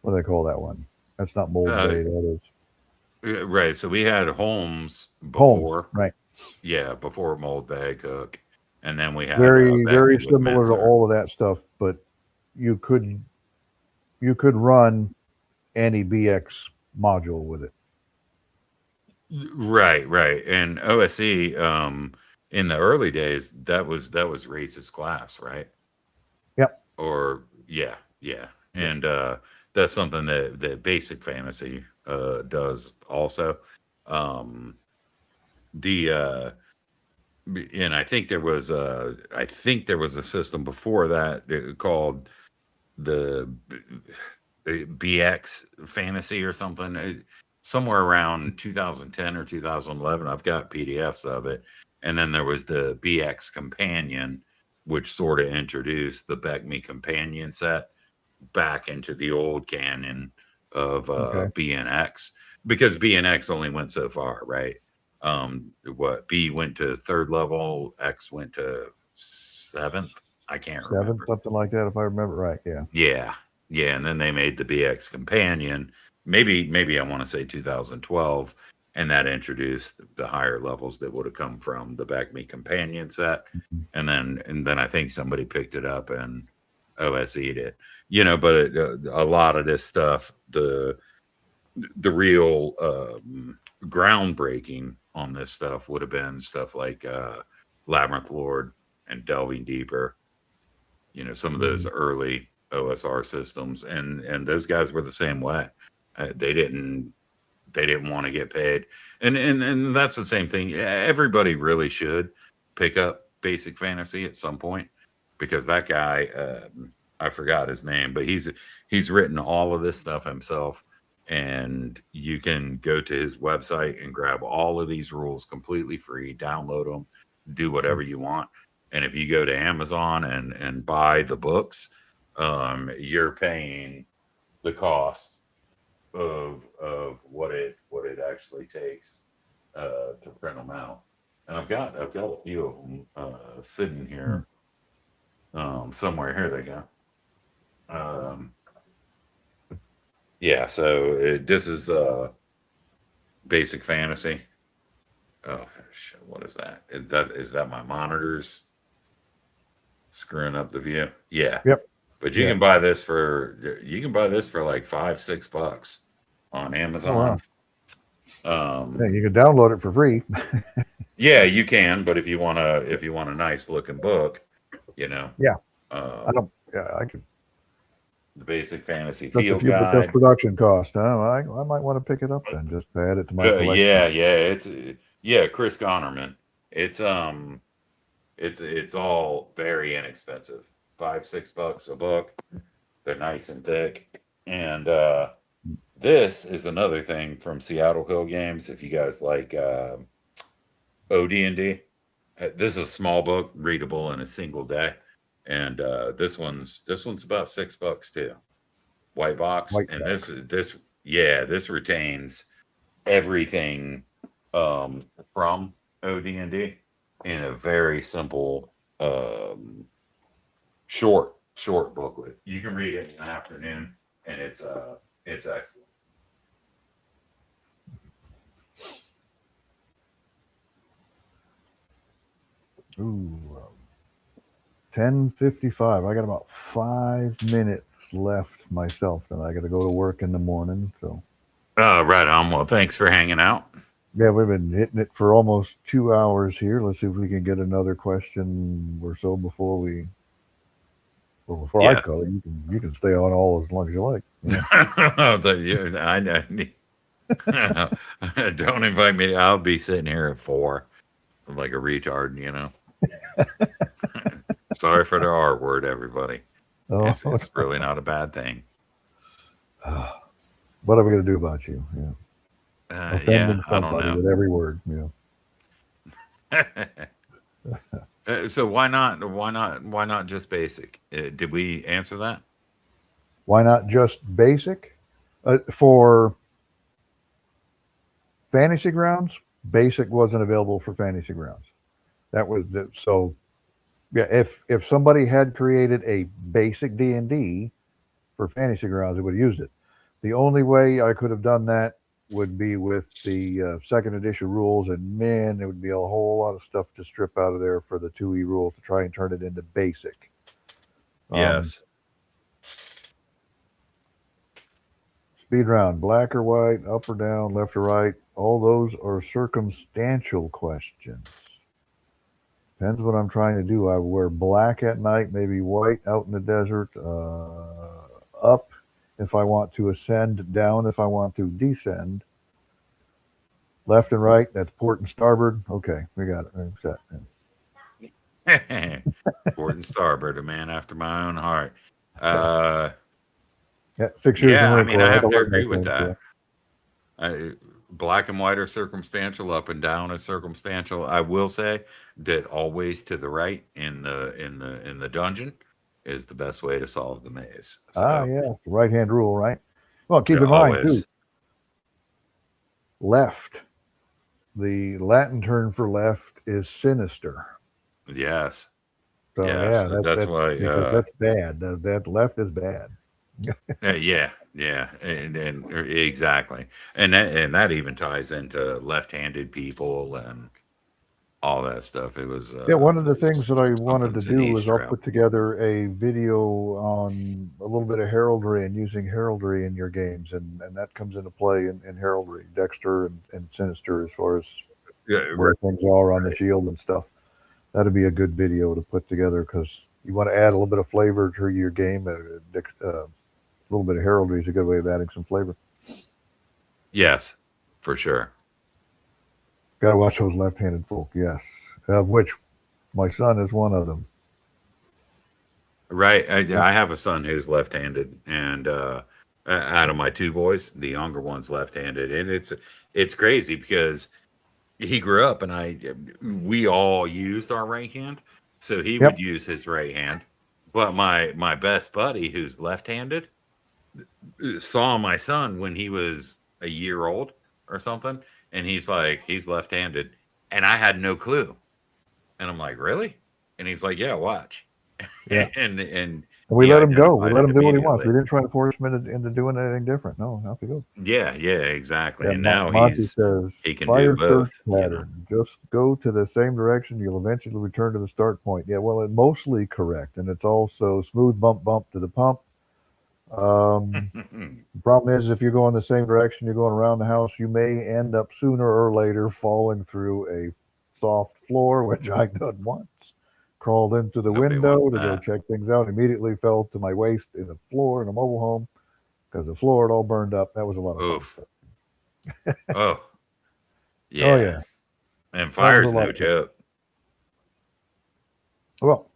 B: What do they call that one? That's not Mold Bay. That is
A: right. So we had Holmes before,
B: Holmes, right?
A: Yeah, before Mold Bay Cook, and then we had
B: very similar to all of that stuff, but you could run any BX module with it.
A: Right. And OSE, in the early days, that was racist class, right?
B: Yep.
A: Or yeah. And that's something that Basic Fantasy does also. And I think there was a system before that called the BX Fantasy or something, somewhere around 2010 or 2011. I've got PDFs of it. And then there was the BX Companion, which sort of introduced the BECME Companion set back into the old canon of BNX, because BNX only went so far, right? What B went to 3rd level, X went to 7th. I can't remember,
B: something like that, if I remember right.
A: Yeah, and then they made the BX Companion. Maybe I want to say 2012, and that introduced the higher levels that would have come from the Back Me Companion set, and then I think somebody picked it up and OSE'd it, But a lot of this stuff, the real groundbreaking on this stuff would have been stuff like Labyrinth Lord and Delving Deeper, some of those early OSR systems, and those guys were the same way. They didn't want to get paid, and that's the same thing. Everybody really should pick up Basic Fantasy at some point, because that guy, I forgot his name, but he's written all of this stuff himself, and you can go to his website and grab all of these rules completely free, download them, do whatever you want. And if you go to Amazon and buy the books, you're paying the cost of what it actually takes to print them out. And I've got a few of them sitting here somewhere. Here they go. Yeah, so this is Basic Fantasy. Oh shit, what is that? Is that my monitors screwing up the view? Yeah.
B: Yep.
A: But you can buy this for like $5-6 on Amazon.
B: Oh, wow. You can download it for free.
A: Yeah, you can, but if you want a nice looking book,
B: Yeah. I could.
A: The Basic Fantasy
B: Just
A: Field Guide.
B: Just production cost. I might want to pick it up then. Just add it to my collection.
A: Yeah. Chris Gonerman. It's all very inexpensive. $5-6 a book. They're nice and thick. And this is another thing from Seattle Hill Games. If you guys like AD&D, this is a small book, readable in a single day. And this one's about $6 too. White box. This retains everything from AD&D in a very simple short booklet. You can read it in an afternoon, and it's excellent.
B: Ooh, 10:55. I got about 5 minutes left myself, and I got to go to work in the morning. So,
A: right on. Well, thanks for hanging out.
B: Yeah, we've been hitting it for almost 2 hours here. Let's see if we can get another question or so before I call it. You can stay on all as long as you like.
A: Don't invite me. I'll be sitting here at 4 like a retard, Sorry for the R word, everybody. It's really not a bad thing.
B: What are we going to do about you?
A: I don't know.
B: With every word,
A: So why not just basic? Did we answer that?
B: Why not just basic? For Fantasy Grounds, basic wasn't available for Fantasy Grounds. That was so. Yeah, if somebody had created a basic D&D for Fantasy Grounds, they would have used it. The only way I could have done that would be with the second edition rules, and man, there would be a whole lot of stuff to strip out of there for the 2E rules to try and turn it into basic.
A: Yes.
B: Speed round, black or white, up or down, left or right. All those are circumstantial questions. Depends what I'm trying to do. I wear black at night, maybe white out in the desert, up if I want to ascend, down if I want to descend. Left and right, that's port and starboard. Okay, we got it. We're
A: set. Port and starboard, a man after my own heart.
B: 6 years.
A: Yeah, I have to agree with that. Black and white are circumstantial, up and down is circumstantial. I will say that always to the right in the dungeon is the best way to solve the maze. So,
B: the right hand rule, right? Well, keep in mind too. Left. The Latin term for left is sinister.
A: Yes.
B: So
A: that's why
B: that's bad. That left is bad.
A: Yeah, yeah, and exactly, and that even ties into left-handed people and all that stuff. It was
B: Yeah, one of the things that I wanted
A: something
B: to do
A: Sinise
B: was I'll
A: trail.
B: put together a video on a little bit of heraldry and using heraldry in your games, and that comes into play in heraldry, Dexter and Sinister, as far as
A: Yeah,
B: where
A: right.
B: things are on the shield and stuff. That'd be a good video to put together because you want to add a little bit of flavor to your game. A little bit of heraldry is a good way of adding some flavor.
A: Yes, for sure.
B: Got to watch those left-handed folk, yes, of which my son is one of them.
A: Right.
B: Yeah.
A: I have a son who's left-handed, and out of my two boys, the younger one's left-handed, and it's crazy because he grew up, and we all used our right hand, so he would
B: Yep.
A: use his right hand, but my best buddy who's left-handed saw my son when he was a year old or something, and he's like, he's left-handed, and I had no clue, and I'm like, really? And he's like, yeah, watch,
B: Yeah.
A: and
B: And we
A: he
B: let him go. We
A: identified
B: let
A: it
B: him do what he wants. We
A: immediately.
B: didn't try to force him into doing anything different. No, off he goes.
A: Yeah, yeah, exactly.
B: Yeah,
A: And now
B: Monty says,
A: he can do
B: fire search
A: both.
B: pattern. Just go to the same direction. You'll eventually return to the start point. Yeah, well, it's mostly correct. And it's also smooth bump, bump to the pump. The problem is if you're going the same direction, you're going around the house, you may end up sooner or later falling through a soft floor, which I done once. Crawled into the
A: Nobody wants
B: window to go
A: that.
B: check things out. Immediately fell to my waist in the floor in a mobile home because the floor had all burned up. That was a lot of fun
A: Oof.
B: stuff.
A: Oh,
B: Oh
A: yeah.
B: yeah,
A: And
B: that was a
A: fire's
B: lot
A: no
B: of fun.
A: joke.
B: Well,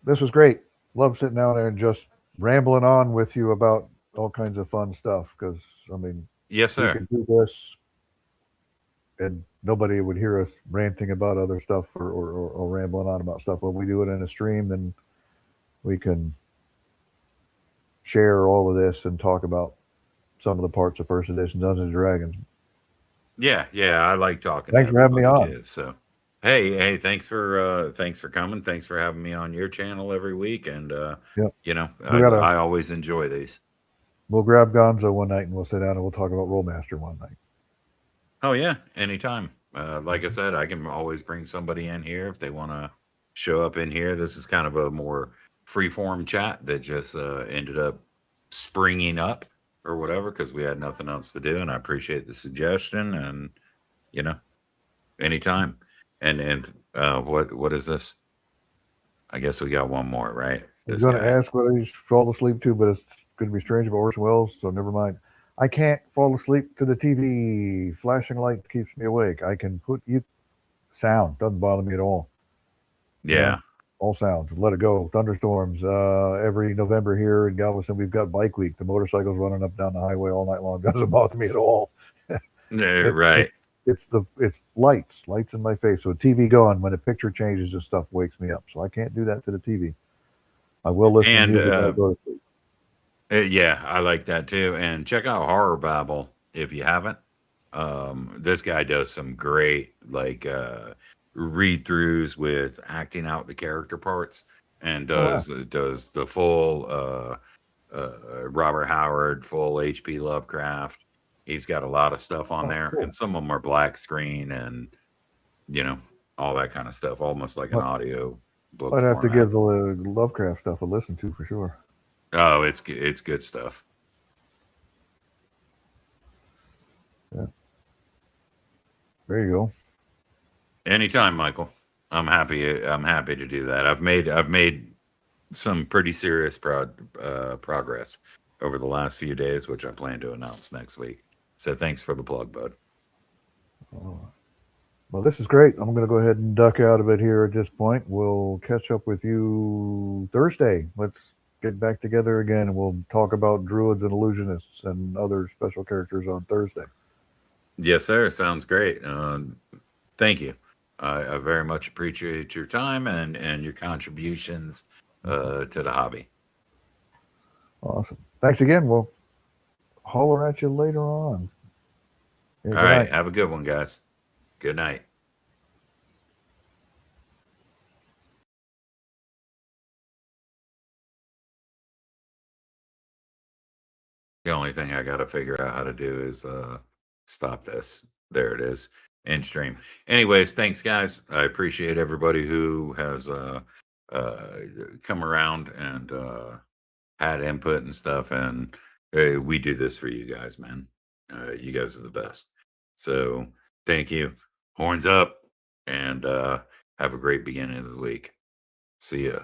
B: this was great. Love sitting down there and just rambling on with you about all kinds of fun stuff. Because I mean,
A: Yes,
B: we
A: sir.
B: could do this and nobody would hear us ranting about other stuff or rambling on about stuff. When we do it in a stream, then we can share all of this and talk about some of the parts of First Edition Dungeons and Dragons.
A: Yeah, yeah. I like talking to
B: Thanks for having me
A: everybody
B: on.
A: too. So, hey, thanks for coming. Thanks for having me on your channel every week. And
B: Yep.
A: you know,
B: We gotta
A: I always enjoy these.
B: we'll grab Gonzo one night and we'll sit down and we'll talk about Rollmaster one night.
A: Oh yeah, anytime. Like I
B: Mhm.
A: said, I can always bring somebody in here if they want to show up in here. This is kind of a more free form chat that just ended up springing up or whatever because we had nothing else to do. And I appreciate the suggestion. And you know, anytime. And what is this? I guess we got one more, right?
B: I was
A: This
B: going to
A: guy.
B: ask what I fall asleep to, but it's going to be strange about Orson Welles, so never mind. I can't fall asleep to the TV. Flashing light keeps me awake. I can put you sound doesn't bother me at all. You know,
A: Yeah.
B: all sounds. Let it go. Thunderstorms. Every November here in Galveston, we've got Bike Week. The motorcycles running up down the highway all night long doesn't bother me at all.
A: Yeah,
B: it,
A: right.
B: it's lights in my face. So TV going when the picture changes and stuff wakes me up. So I can't do that to the TV. I will listen to
A: And
B: music when I go to sleep.
A: yeah, I like that too. And check out Horror Babble if you haven't. This guy does some great like read throughs with acting out the character parts and
B: Oh wow.
A: does the full Robert Howard, full HP Lovecraft. He's got a lot of stuff on
B: Oh
A: there,
B: cool.
A: and some of them are black screen and you know all that kind of stuff, almost like an
B: Well,
A: audio book
B: I'd have to
A: format.
B: give the Lovecraft stuff a listen to for sure.
A: Oh, it's good stuff.
B: Yeah. There you go.
A: Anytime, Michael. I'm happy. I'm happy to do that. I've made some pretty serious progress over the last few days, which I plan to announce next week. So thanks for the plug, bud.
B: Oh. Well, this is great. I'm going to go ahead and duck out of it here at this point. We'll catch up with you Thursday. Let's get back together again and we'll talk about druids and illusionists and other special characters on Thursday.
A: Yes, sir. Sounds great. Thank you. I very much appreciate your time and your contributions
B: Mhm.
A: to the hobby.
B: Awesome. Thanks again. We'll holler at you later on. Yeah,
A: All
B: good
A: right.
B: night.
A: Have a good one, guys. Good night. The only thing I got to figure out how to do is stop this. There it is. End stream. Anyways, thanks guys. I appreciate everybody who has uh come around and had input and stuff, and we do this for you guys, man. You guys are the best. So thank you. Horns up, and have a great beginning of the week. See ya.